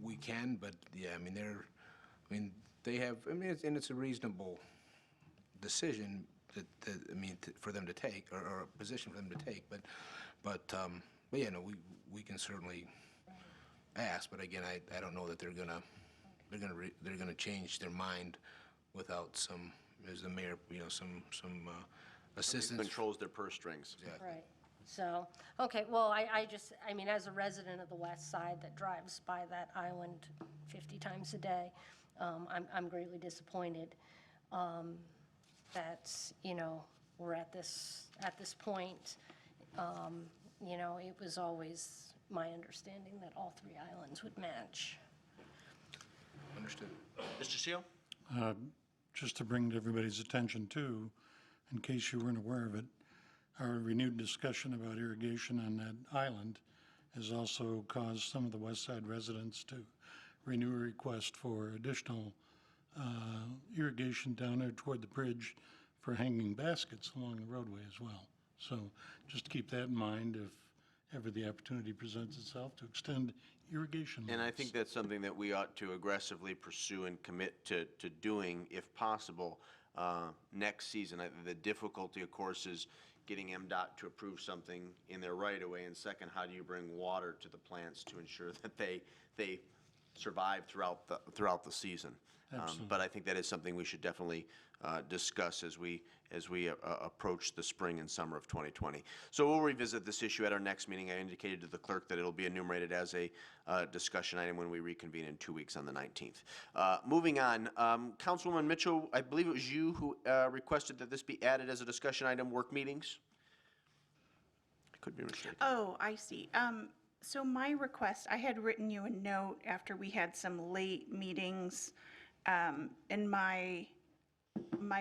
we can, but yeah, I mean they have, it's a reasonable decision for them to take, or a position for them to take, but yeah, no, we can certainly ask, but again, I don't know that they're gonna change their mind without some, as the mayor, you know, some assistance. Controls their purse strings. Exactly. Right. So, okay, well, I mean, as a resident of the west side that drives by that island 50 times a day, I'm greatly disappointed that, you know, we're at this point. You know, it was always my understanding that all 3 islands would match. Understood. Mr. Seal? Just to bring to everybody's attention too, in case you weren't aware of it, our renewed discussion about irrigation on that island has also caused some of the West Side residents to renew a request for additional irrigation down there toward the bridge for hanging baskets along the roadway as well. So just keep that in mind if ever the opportunity presents itself to extend irrigation lines. And I think that's something that we ought to aggressively pursue and commit to doing, if possible, next season. The difficulty, of course, is getting MDOT to approve something in their right-of-way, and second, how do you bring water to the plants to ensure that they survive throughout the season? But I think that is something we should definitely discuss as we approach the spring and summer of 2020. So we'll revisit this issue at our next meeting. I indicated to the clerk that it'll be enumerated as a discussion item when we reconvene in 2 weeks on the 19th. Moving on, Councilwoman Mitchell, I believe it was you who requested that this be added as a discussion item, work meetings? I could be mistaken. Oh, I see. So my request, I had written you a note after we had some late meetings, and my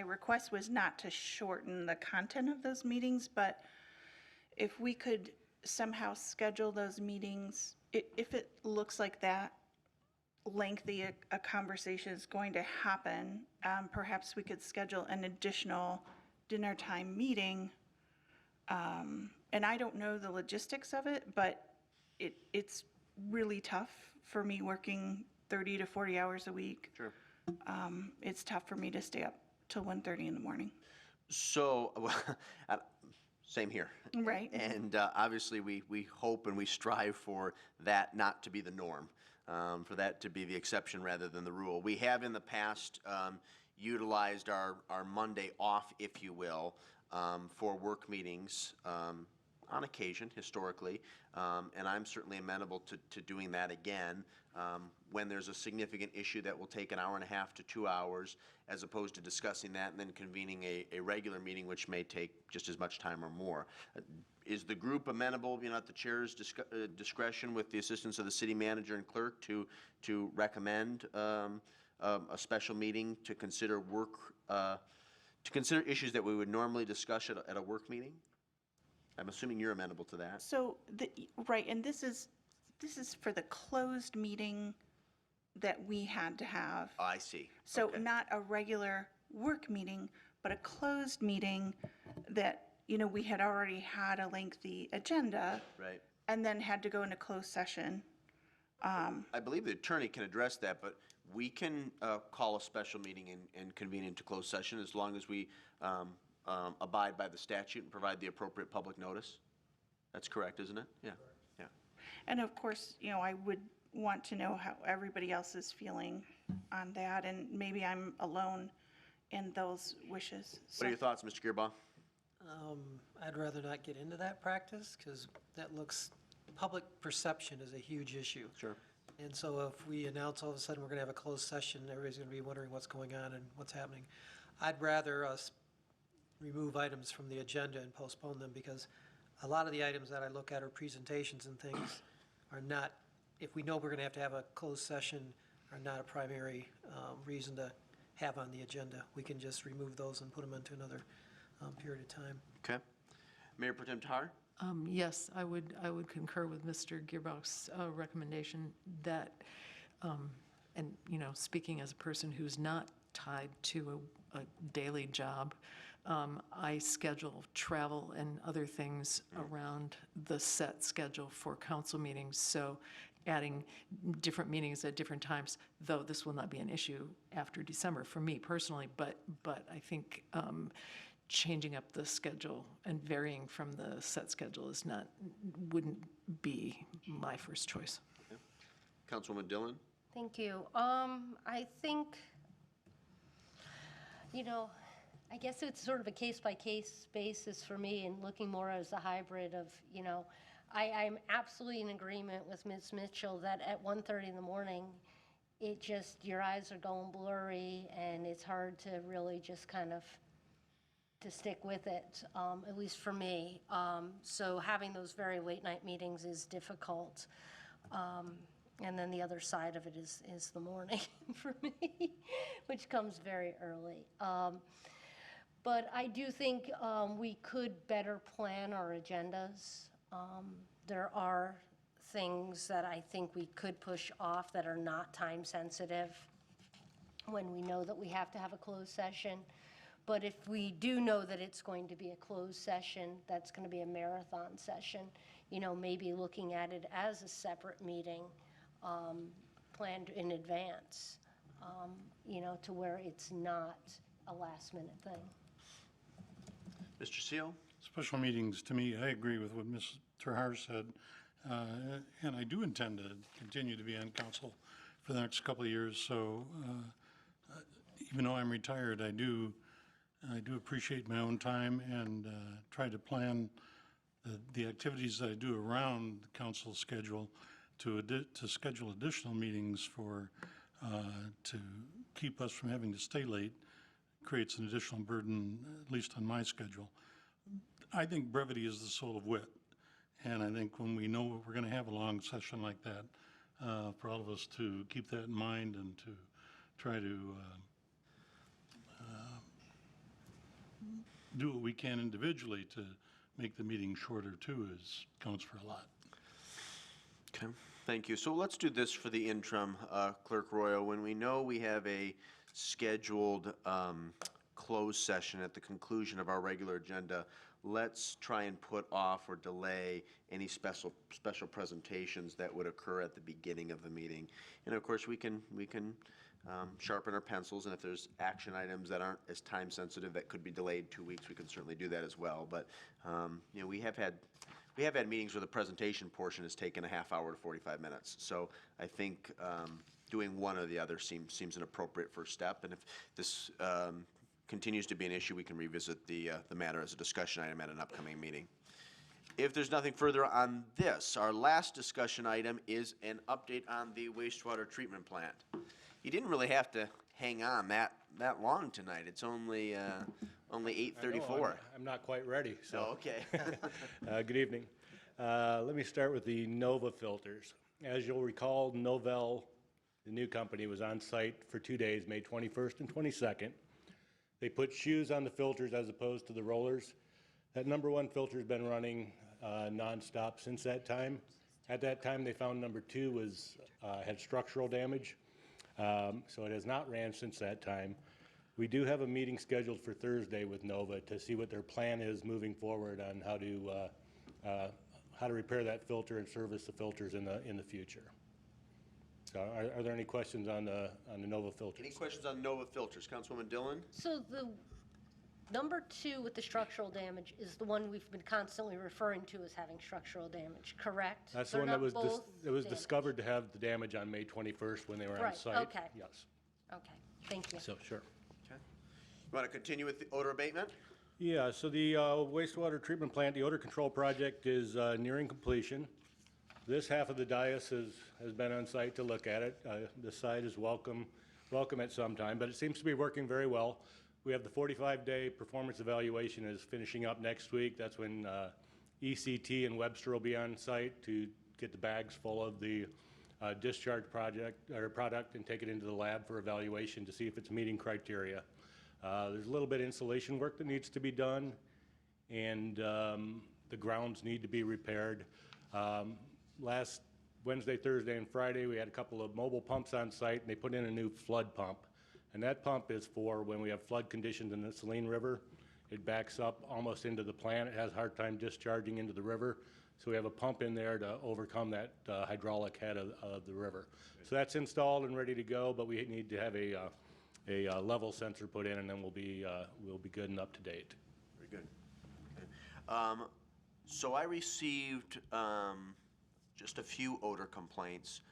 request was not to shorten the content of those meetings, but if we could somehow schedule those meetings, if it looks like that lengthy a conversation is going to happen, perhaps we could schedule an additional dinner time meeting. And I don't know the logistics of it, but it's really tough for me working 30 to 40 hours a week. Sure. It's tough for me to stay up till 1:30 in the morning. So, same here. Right. And obviously, we hope and we strive for that not to be the norm, for that to be the exception rather than the rule. We have in the past utilized our Monday off, if you will, for work meetings on occasion, historically, and I'm certainly amenable to doing that again when there's a significant issue that will take an hour and a half to 2 hours, as opposed to discussing that and then convening a regular meeting, which may take just as much time or more. Is the group amenable, you know, at the chair's discretion with the assistance of the city manager and clerk to recommend a special meeting to consider issues that we would normally discuss at a work meeting? I'm assuming you're amenable to that. So, right, and this is for the closed meeting that we had to have. Oh, I see. So Okay. not a regular work meeting, but a closed meeting that we had already had a lengthy agenda Right. and then had to go into closed session. I believe the attorney can address that, but we can call a special meeting and convene into closed session as long as we abide by the statute and provide the appropriate public notice. That's correct, isn't it? Yeah, yeah. And of course, I would want to know how everybody else is feeling on that, and maybe I'm alone in those wishes. What are your thoughts, Mr. Gearbaugh? I'd rather not get into that practice, because public perception is a huge issue. Sure. And so if we announce all of a sudden we're going to have a closed session, everybody's going to be wondering what's going on and what's happening. I'd rather us remove items from the agenda and postpone them, because a lot of the items that I look at are presentations and things are not, if we know we're going to have a closed session, are not a primary reason to have on the agenda. We can just remove those and put them into another period of time. Okay. Mayor Pro Tem Tahar? Yes, I would concur with Mr. Gearbaugh's recommendation that, and, speaking as a person who's not tied to a daily job, I schedule travel and other things around the set schedule for council meetings, so adding different meetings at different times, though this will not be an issue after December for me personally, but I think changing up the schedule and varying from the set schedule wouldn't be my first choice. Okay. Councilwoman Dillon? Thank you. I think, I guess it's sort of a case-by-case basis for me, and looking more as a hybrid of, I'm absolutely in agreement with Ms. Mitchell that at 1:30 in the morning, your eyes are going blurry, and it's hard to really just kind of to stick with it, at least for me. So having those very late night meetings is difficult. And then the other side of it is the morning for me, which comes very early. But I do think we could better plan our agendas. There are things that I think we could push off that are not time sensitive when we know that we have to have a closed session. But if we do know that it's going to be a closed session, that's going to be a marathon session, maybe looking at it as a separate meeting planned in advance, to where it's not a last-minute thing. Mr. Seal? Special meetings, to me, I agree with what Ms. Tahar said, and I do intend to continue to be on council for the next couple of years, so even though I'm retired, I do appreciate my own time and try to plan the activities that I do around the council schedule to schedule additional meetings to keep us from having to stay late. Creates an additional burden, at least on my schedule. I think brevity is the soul of wit, and I think when we know we're going to have a long session like that, for all of us to keep that in mind and to try to do what we can individually to make the meeting shorter too counts for a lot. Okay, thank you. So let's do this for the interim, Clerk Royo. When we know we have a scheduled closed session at the conclusion of our regular agenda, let's try and put off or delay any special presentations that would occur at the beginning of the meeting. And of course, we can sharpen our pencils, and if there's action items that aren't as time sensitive that could be delayed 2 weeks, we can certainly do that as well. But we have had meetings where the presentation portion has taken a half hour to 45 minutes. So I think doing one or the other seems an appropriate first step. And if this continues to be an issue, we can revisit the matter as a discussion item at an upcoming meeting. If there's nothing further on this, our last discussion item is an update on the wastewater treatment plant. You didn't really have to hang on that long tonight. It's only 8:34. I'm not quite ready, so. Oh, okay. Good evening. Let me start with the Nova filters. As you'll recall, Novell, the new company, was on site for 2 days, May 21st and 22nd. They put shoes on the filters as opposed to the rollers. That number one filter's been running nonstop since that time. At that time, they found number two had structural damage. So it has not ran since that time. We do have a meeting scheduled for Thursday with NOVA to see what their plan is moving forward on how to repair that filter and service the filters in the future. So are there any questions on the NOVA filters? Any questions on NOVA filters? Councilwoman Dillon? So the number 2 with the structural damage is the one we've been constantly referring to as having structural damage, correct? That's the They're one that not was, both damaged. discovered to have the damage on May 21st when they were on Right, site. okay. Yes, Okay, thank you. so, sure. Okay. You want to continue with the odor abatement? Yeah, so the wastewater treatment plant, the odor control project is nearing completion. This half of the dais has been on site to look at it. This side is welcome at some time, but it seems to be working very well. We have the 45-day performance evaluation is finishing up next week. That's when ECT and Webster will be on site to get the bags full of the discharge product and take it into the lab for evaluation to see if it's meeting criteria. There's a little bit of insulation work that needs to be done, and the grounds need to be repaired. Last Wednesday, Thursday, and Friday, we had a couple of mobile pumps on site, and they put in a new flood pump. And that pump is for when we have flood conditions in the Saline River. It backs up almost into the plant. It has a hard time discharging into the river. So we have a pump in there to overcome that hydraulic head of the river. So that's installed and ready to go, but we need to have a level sensor put in, and then we'll be good and up to date. Very good. Okay. So I received just a few odor complaints.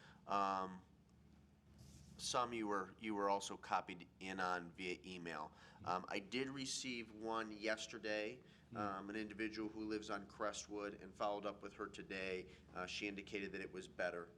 Some you were also copied in on via email. I did receive one yesterday, an individual who lives on Crestwood, and followed up with her today. She indicated that it was better.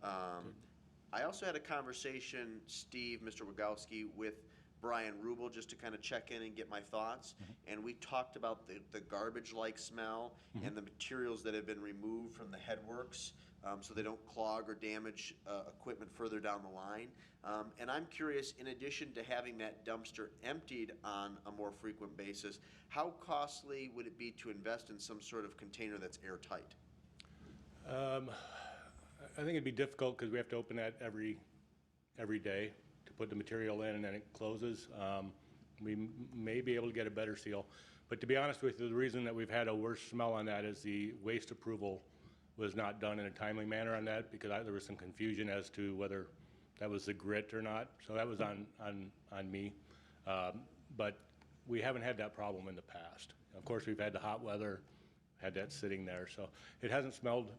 I also had a conversation, Steve, Mr. Wagowski, with Brian Rubel, just to kind of check in and get my thoughts. And we talked about the garbage-like smell and the materials that have been removed from the headworks so they don't clog or damage equipment further down the line. And I'm curious, in addition to having that dumpster emptied on a more frequent basis, how costly would it be to invest in some sort of container that's airtight? I think it'd be difficult because we have to open that every day to put the material in, and then it closes. We may be able to get a better seal. But to be honest with you, the reason that we've had a worse smell on that is the waste approval was not done in a timely manner on that, because there was some confusion as to whether that was the grit or not. So that was on me. But we haven't had that problem in the past. Of course, we've had the hot weather, had that sitting there. So it hasn't smelled,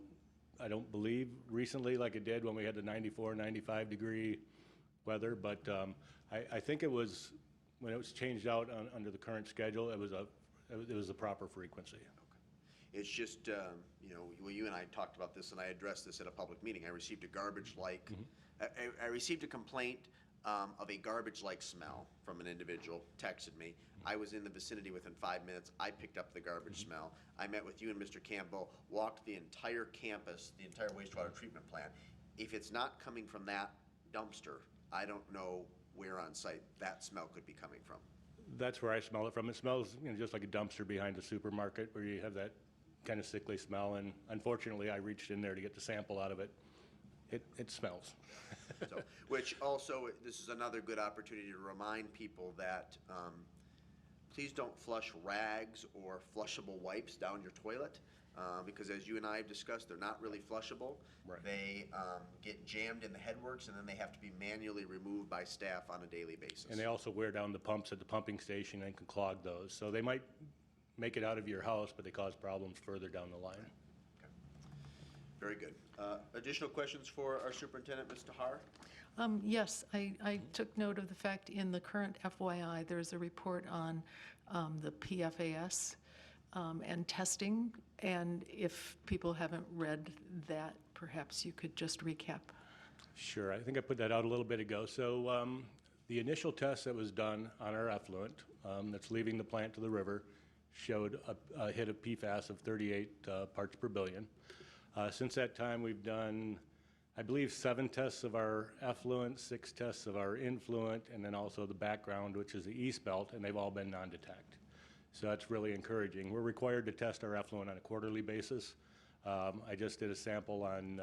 I don't believe, recently like it did when we had the 94, 95 degree weather. But I think it was, when it was changed out under the current schedule, it was the proper frequency. It's just, you know, well, you and I talked about this, and I addressed this at a public meeting. I received a garbage-like, I received a complaint of a garbage-like smell from an individual, texted me. I was in the vicinity within 5 minutes. I picked up the garbage smell. I met with you and Mr. Campbell, walked the entire campus, the entire wastewater treatment plant. If it's not coming from that dumpster, I don't know where on site that smell could be coming from. That's where I smell it from. It smells, you know, just like a dumpster behind a supermarket where you have that kind of sickly smell, and unfortunately I reached in there to get the sample out of it. It smells. So, which also, this is another good opportunity to remind people that please don't flush rags or flushable wipes down your toilet, because as you and I have discussed, they're not really flushable. Right. They get jammed in the headworks, and then they have to be manually removed by staff on a daily basis. And they also wear down the pumps at the pumping station and can clog those. So they might make it out of your house, but they cause problems further down the line. Okay. Very good. Additional questions for our superintendent, Ms. Tahar? Yes, I took note of the fact in the current FYI, there's a report on the PFAS and testing, and if people haven't read that, perhaps you could just recap. Sure, I think I put that out a little bit ago. So the initial test that was done on our effluent that's leaving the plant to the river showed a hit of PFAS of 38 parts per billion. Since that time, we've done, I believe, 7 tests of our effluent, 6 tests of our influent, and then also the background, which is the East Belt, and they've all been non-detect. So that's really encouraging. We're required to test our effluent on a quarterly basis. I just did a sample on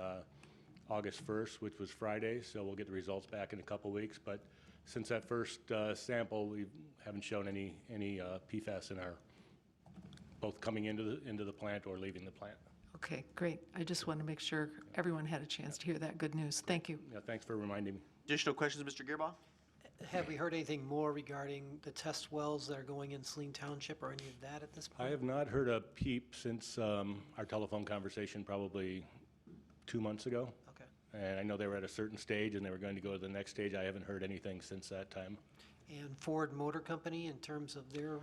August 1st, which was Friday, so we'll get the results back in a couple weeks. But since that first sample, we haven't shown any PFAS in our, both coming into the plant or leaving the plant. Okay, great. I just want to make sure everyone had a chance to hear that good news. Thank you. Yeah, thanks for reminding me. Additional questions, Mr. Gearbaugh? Have we heard anything more regarding the test wells that are going in Saline Township or any of that at this point? I have not heard a peep since our telephone conversation probably 2 months ago. Okay. And I know they were at a certain stage and they were going to go to the next stage. I haven't heard anything since that time. And Ford Motor Company, in terms of their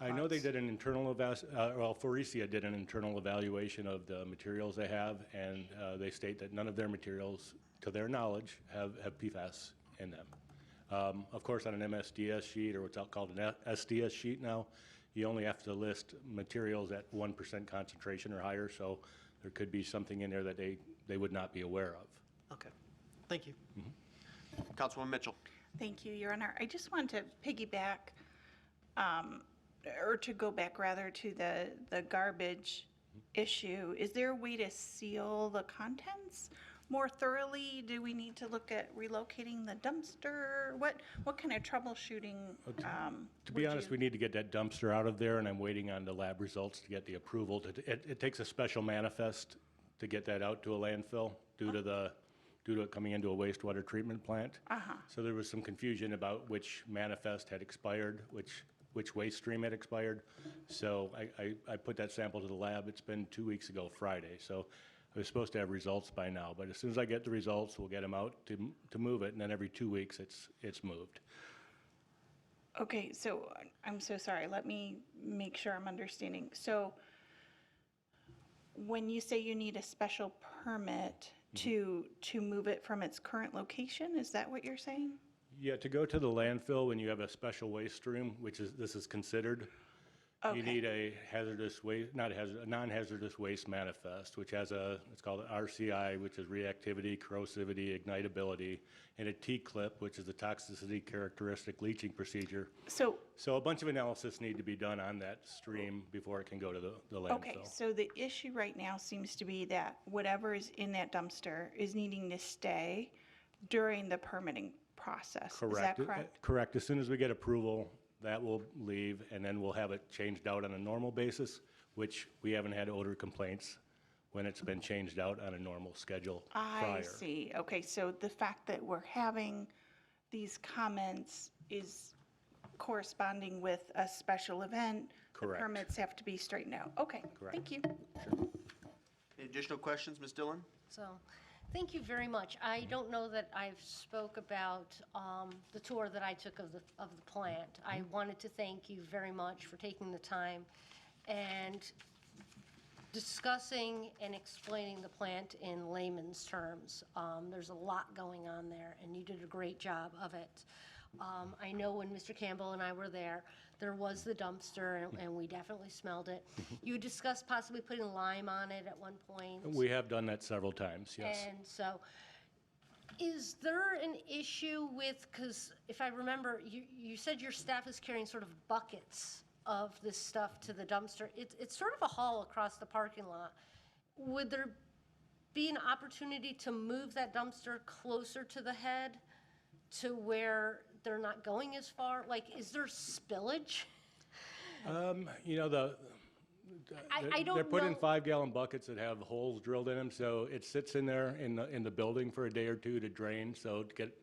I know they spots? did an internal Faurecia did an internal evaluation of the materials they have, and they state that none of their materials, to their knowledge, have PFAS in them. Of course, on an MSDS sheet, or what's called an SDS sheet now, you only have to list materials at 1% concentration or higher, so there could be something in there that they would not be aware of. Okay, thank you. Councilwoman Mitchell? Thank you, Your Honor. I just want to piggyback, or to go back rather to the garbage issue. Is there a way to seal the contents more thoroughly? Do we need to look at relocating the dumpster? What kind of troubleshooting? To be honest, we need to get that dumpster out of there, and I'm waiting on the lab results to get the approval. It takes a special manifest to get that out to a landfill due to it coming into a wastewater treatment plant. So there was some confusion about which manifest had expired, which waste stream had expired. So I put that sample to the lab. It's been 2 weeks ago Friday. So I was supposed to have results by now, but as soon as I get the results, we'll get them out to move it, and then every 2 weeks it's moved. Okay, so I'm so sorry. Let me make sure I'm understanding. So when you say you need a special permit to move it from its current location, is that what you're saying? Yeah, to go to the landfill when you have a special waste stream, this is considered, you need a hazardous waste, a non-hazardous waste manifest, which has it's called RCI, which is reactivity, corrosivity, ignitability, and a T-clip, which is the toxicity characteristic leaching procedure. So a bunch of analysis need to be done on that stream before it can go to the landfill. okay, so the issue right now seems to be that whatever is in that dumpster is needing to stay during the permitting process. Is that correct? Correct. As soon as we get approval, that will leave, and then we'll have it changed out on a normal basis, which we haven't had odor complaints when it's been changed out on a normal schedule prior. I see. Okay, so the fact that we're having these comments is corresponding with a special event. Correct. The permits have to be straightened out. Okay, thank you. Any additional questions, Ms. Dillon? So, thank you very much. I don't know that I've spoke about the tour that I took of the plant. I wanted to thank you very much for taking the time and discussing and explaining the plant in layman's terms. There's a lot going on there, and you did a great job of it. I know when Mr. Campbell and I were there was the dumpster, and we definitely smelled it. You discussed possibly putting lime on it at one point. We have done that several times, yes. And so, is there an issue with, because if I remember, you said your staff is carrying sort of buckets of this stuff to the dumpster. It's sort of a haul across the parking lot. Would there be an opportunity to move that dumpster closer to the head to where they're not going as far? Like, is there spillage? You know, I don't they're put in know. 5-gallon buckets that have holes drilled in them, so it sits in there in the building for a day or two to drain. So to get,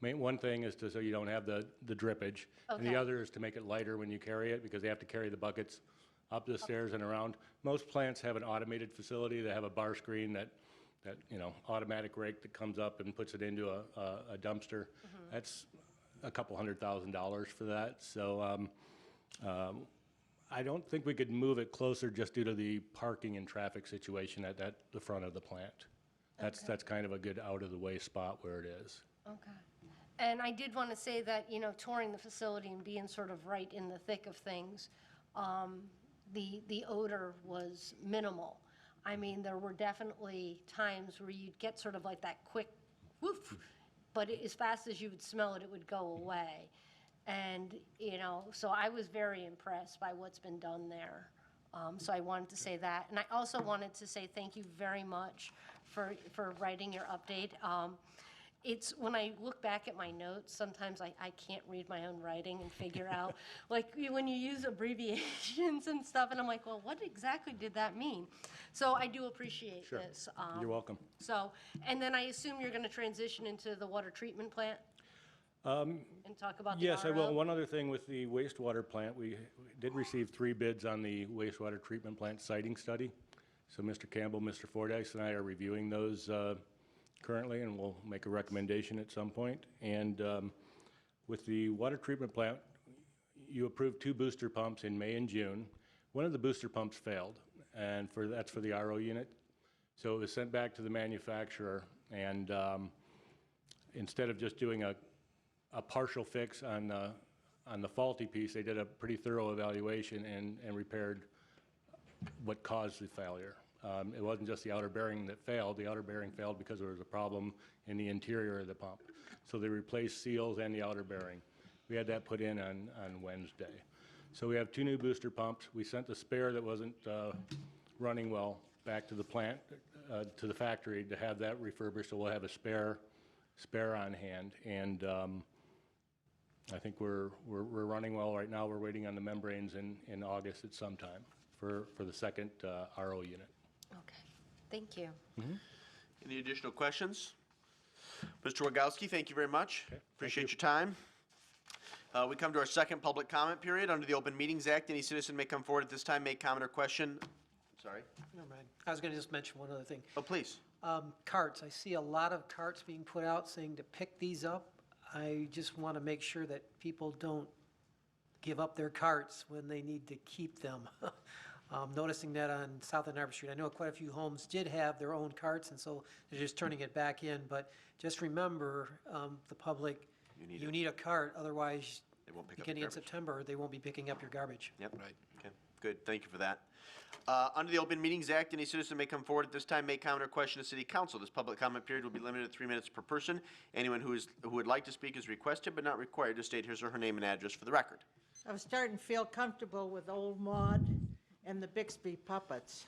one thing is so you don't have the drippage, and the Okay. other is to make it lighter when you carry it, because they have to carry the buckets up the stairs and around. Most plants have an automated facility. They have a bar screen that automatic rake that comes up and puts it into a dumpster. That's a couple $100,000 for that. So I don't think we could move it closer just due to the parking and traffic situation at the front of the plant. That's kind of a good out-of-the-way spot where it is. Okay. And I did want to say that, touring the facility and being sort of right in the thick of things, the odor was minimal. I mean, there were definitely times where you'd get sort of like that quick woof, but as fast as you would smell it, it would go away. And, so I was very impressed by what's been done there. So I wanted to say that. And I also wanted to say thank you very much for writing your update. It's, when I look back at my notes, sometimes I can't read my own writing and figure out, like, when you use abbreviations and stuff, and I'm like, well, what exactly did that mean? So I do appreciate Sure. this. You're welcome. So, and then I assume you're going to transition into the water treatment plant? And talk about the Yes, I will. RO? One other thing with the wastewater plant, we did receive 3 bids on the wastewater treatment plant siting study. So Mr. Campbell, Mr. Fordyce, and I are reviewing those currently, and we'll make a recommendation at some point. And with the water treatment plant, you approved 2 booster pumps in May and June. One of the booster pumps failed, and that's for the RO unit. So it was sent back to the manufacturer, and instead of just doing a partial fix on the faulty piece, they did a pretty thorough evaluation and repaired what caused the failure. It wasn't just the outer bearing that failed. The outer bearing failed because there was a problem in the interior of the pump. So they replaced seals and the outer bearing. We had that put in on Wednesday. So we have 2 new booster pumps. We sent the spare that wasn't running well back to the plant, to the factory to have that refurbished. So we'll have a spare on hand. And I think we're running well right now. We're waiting on the membranes in August at some time for the second RO unit. Okay, thank you. Any additional questions? Mr. Wagowski, thank you very much. Okay, Appreciate your time. We come to our second public comment period. Under the Open Meetings Act, any citizen may come forward at this time, make comment or question. Sorry? Never mind. I was going to just mention one other thing. Oh, please. Carts, I see a lot of carts being put out saying to pick these up. I just want to make sure that people don't give up their carts when they need to keep them. Noticing that on South and Arbor Street. I know quite a few homes did have their own carts, and so they're just turning it back in. But just remember, the public, you need a cart, otherwise, They won't pick up beginning in garbage. September, they won't be picking up your garbage. Yep. Right. Okay, good. Thank you for that. Under the Open Meetings Act, any citizen may come forward at this time, make comment or question to City Council. This public comment period will be limited to 3 minutes per person. Anyone who would like to speak is requested but not required to state his or her name and address for the record. I'm starting to feel comfortable with Old Maud and the Bixby puppets.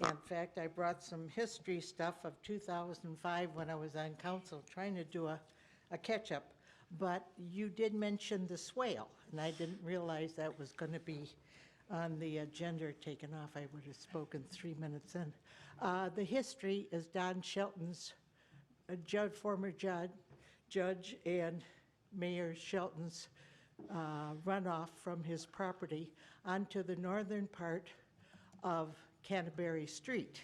In fact, I brought some history stuff of 2005 when I was on council, trying to do a catch-up. But you did mention the swale, and I didn't realize that was going to be on the agenda taken off. I would have spoken 3 minutes in. The history is Don Shelton's, former judge and Mayor Shelton's runoff from his property onto the northern part of Canterbury Street.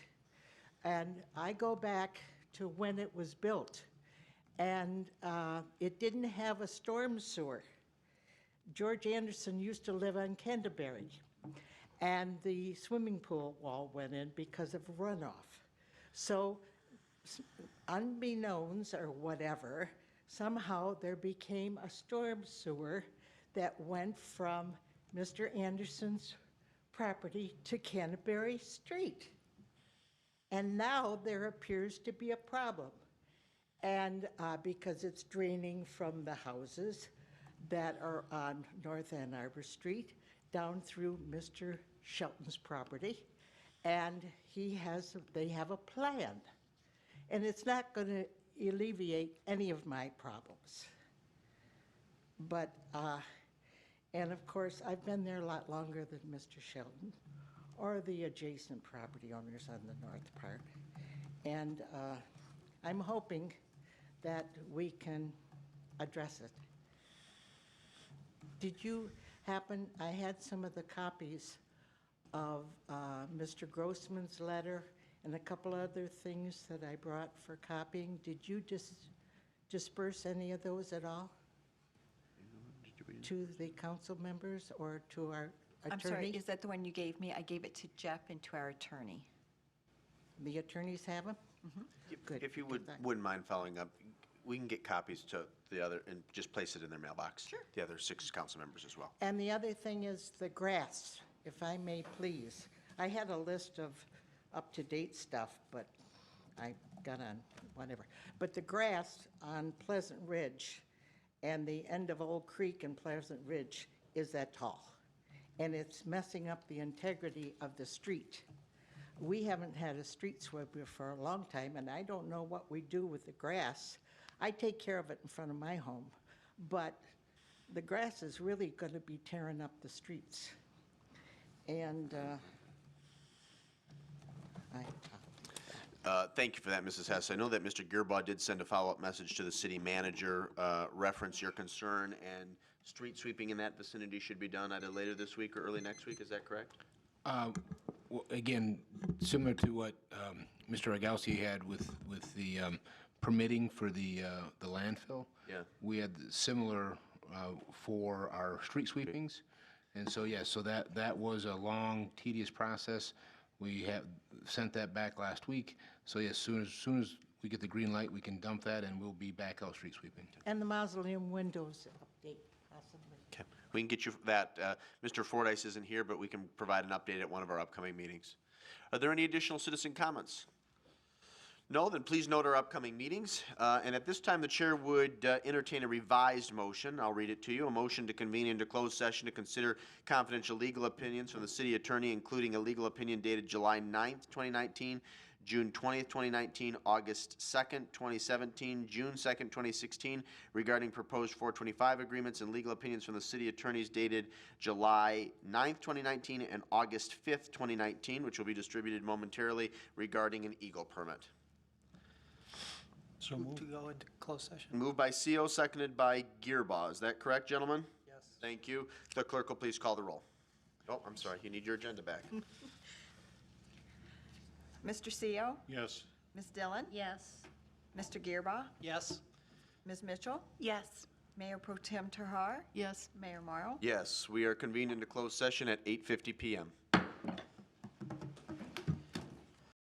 And I go back to when it was built, and it didn't have a storm sewer. George Anderson used to live on Canterbury, and the swimming pool wall went in because of runoff. So unbeknownst or whatever, somehow there became a storm sewer that went from Mr. Anderson's property to Canterbury Street. And now there appears to be a problem. And because it's draining from the houses that are on North Ann Arbor Street down through Mr. Shelton's property. And they have a plan. And it's not going to alleviate any of my problems. But, and of course, I've been there a lot longer than Mr. Shelton or the adjacent property owners on the north part. And I'm hoping that we can address it. Did you happen, I had some of the copies of Mr. Grossman's letter and a couple other things that I brought for copying. Did you disperse any of those at all to the council members or to our attorney? I'm sorry, is that the one you gave me? I gave it to Jeff and to our attorney. The attorneys have them? Good. If you wouldn't mind following up, we can get copies to the other and just place it in their mailbox. Sure. The other 6 council members as well. And the other thing is the grass, if I may please. I had a list of up-to-date stuff, but I got on whatever. But the grass on Pleasant Ridge and the end of Old Creek and Pleasant Ridge is that tall. And it's messing up the integrity of the street. We haven't had a street sweeper for a long time, and I don't know what we do with the grass I take care of it in front of my home, but the grass is really going to be tearing up the streets. And Thank you for that, Mrs. Hess. I know that Mr. Gearbaugh did send a follow-up message to the city manager, reference your concern, and street sweeping in that vicinity should be done either later this week or early next week, is that correct? Well, again, similar to what Mr. Rogowski had with the permitting for the landfill. Yeah. We had similar for our street sweepings. And so, yes, so that was a long, tedious process. We have sent that back last week. So, yes, soon as we get the green light, we can dump that, and we'll be back out street sweeping. and the mausoleum windows update possibly. Okay, we can get you that. Mr. Fordyce isn't here, but we can provide an update at one of our upcoming meetings. Are there any additional citizen comments? No, then please note our upcoming meetings. And at this time, the chair would entertain a revised motion. I'll read it to you. A motion to convene into closed session to consider confidential legal opinions from the city attorney, including a legal opinion dated July 9th, 2019, June 20th, 2019, August 2nd, 2017, June 2nd, 2016, regarding proposed 425 agreements, and legal opinions from the city attorneys dated July 9th, 2019, and August 5th, 2019, which will be distributed momentarily, regarding an Eagle permit. So To moved. go into closed session. Moved by CO, seconded by Gearbaugh. Is that correct, gentlemen? Yes. Thank you. The clerk will please call the roll. Oh, I'm sorry, you need your agenda back. Mr. CO? Yes. Ms. Dillon? Yes. Mr. Gearba? Yes. Ms. Mitchell? Yes. Mayor Pro Tem Tahar? Yes? Mayor Morrow? Yes, we are convened into closed session at 8:50 PM.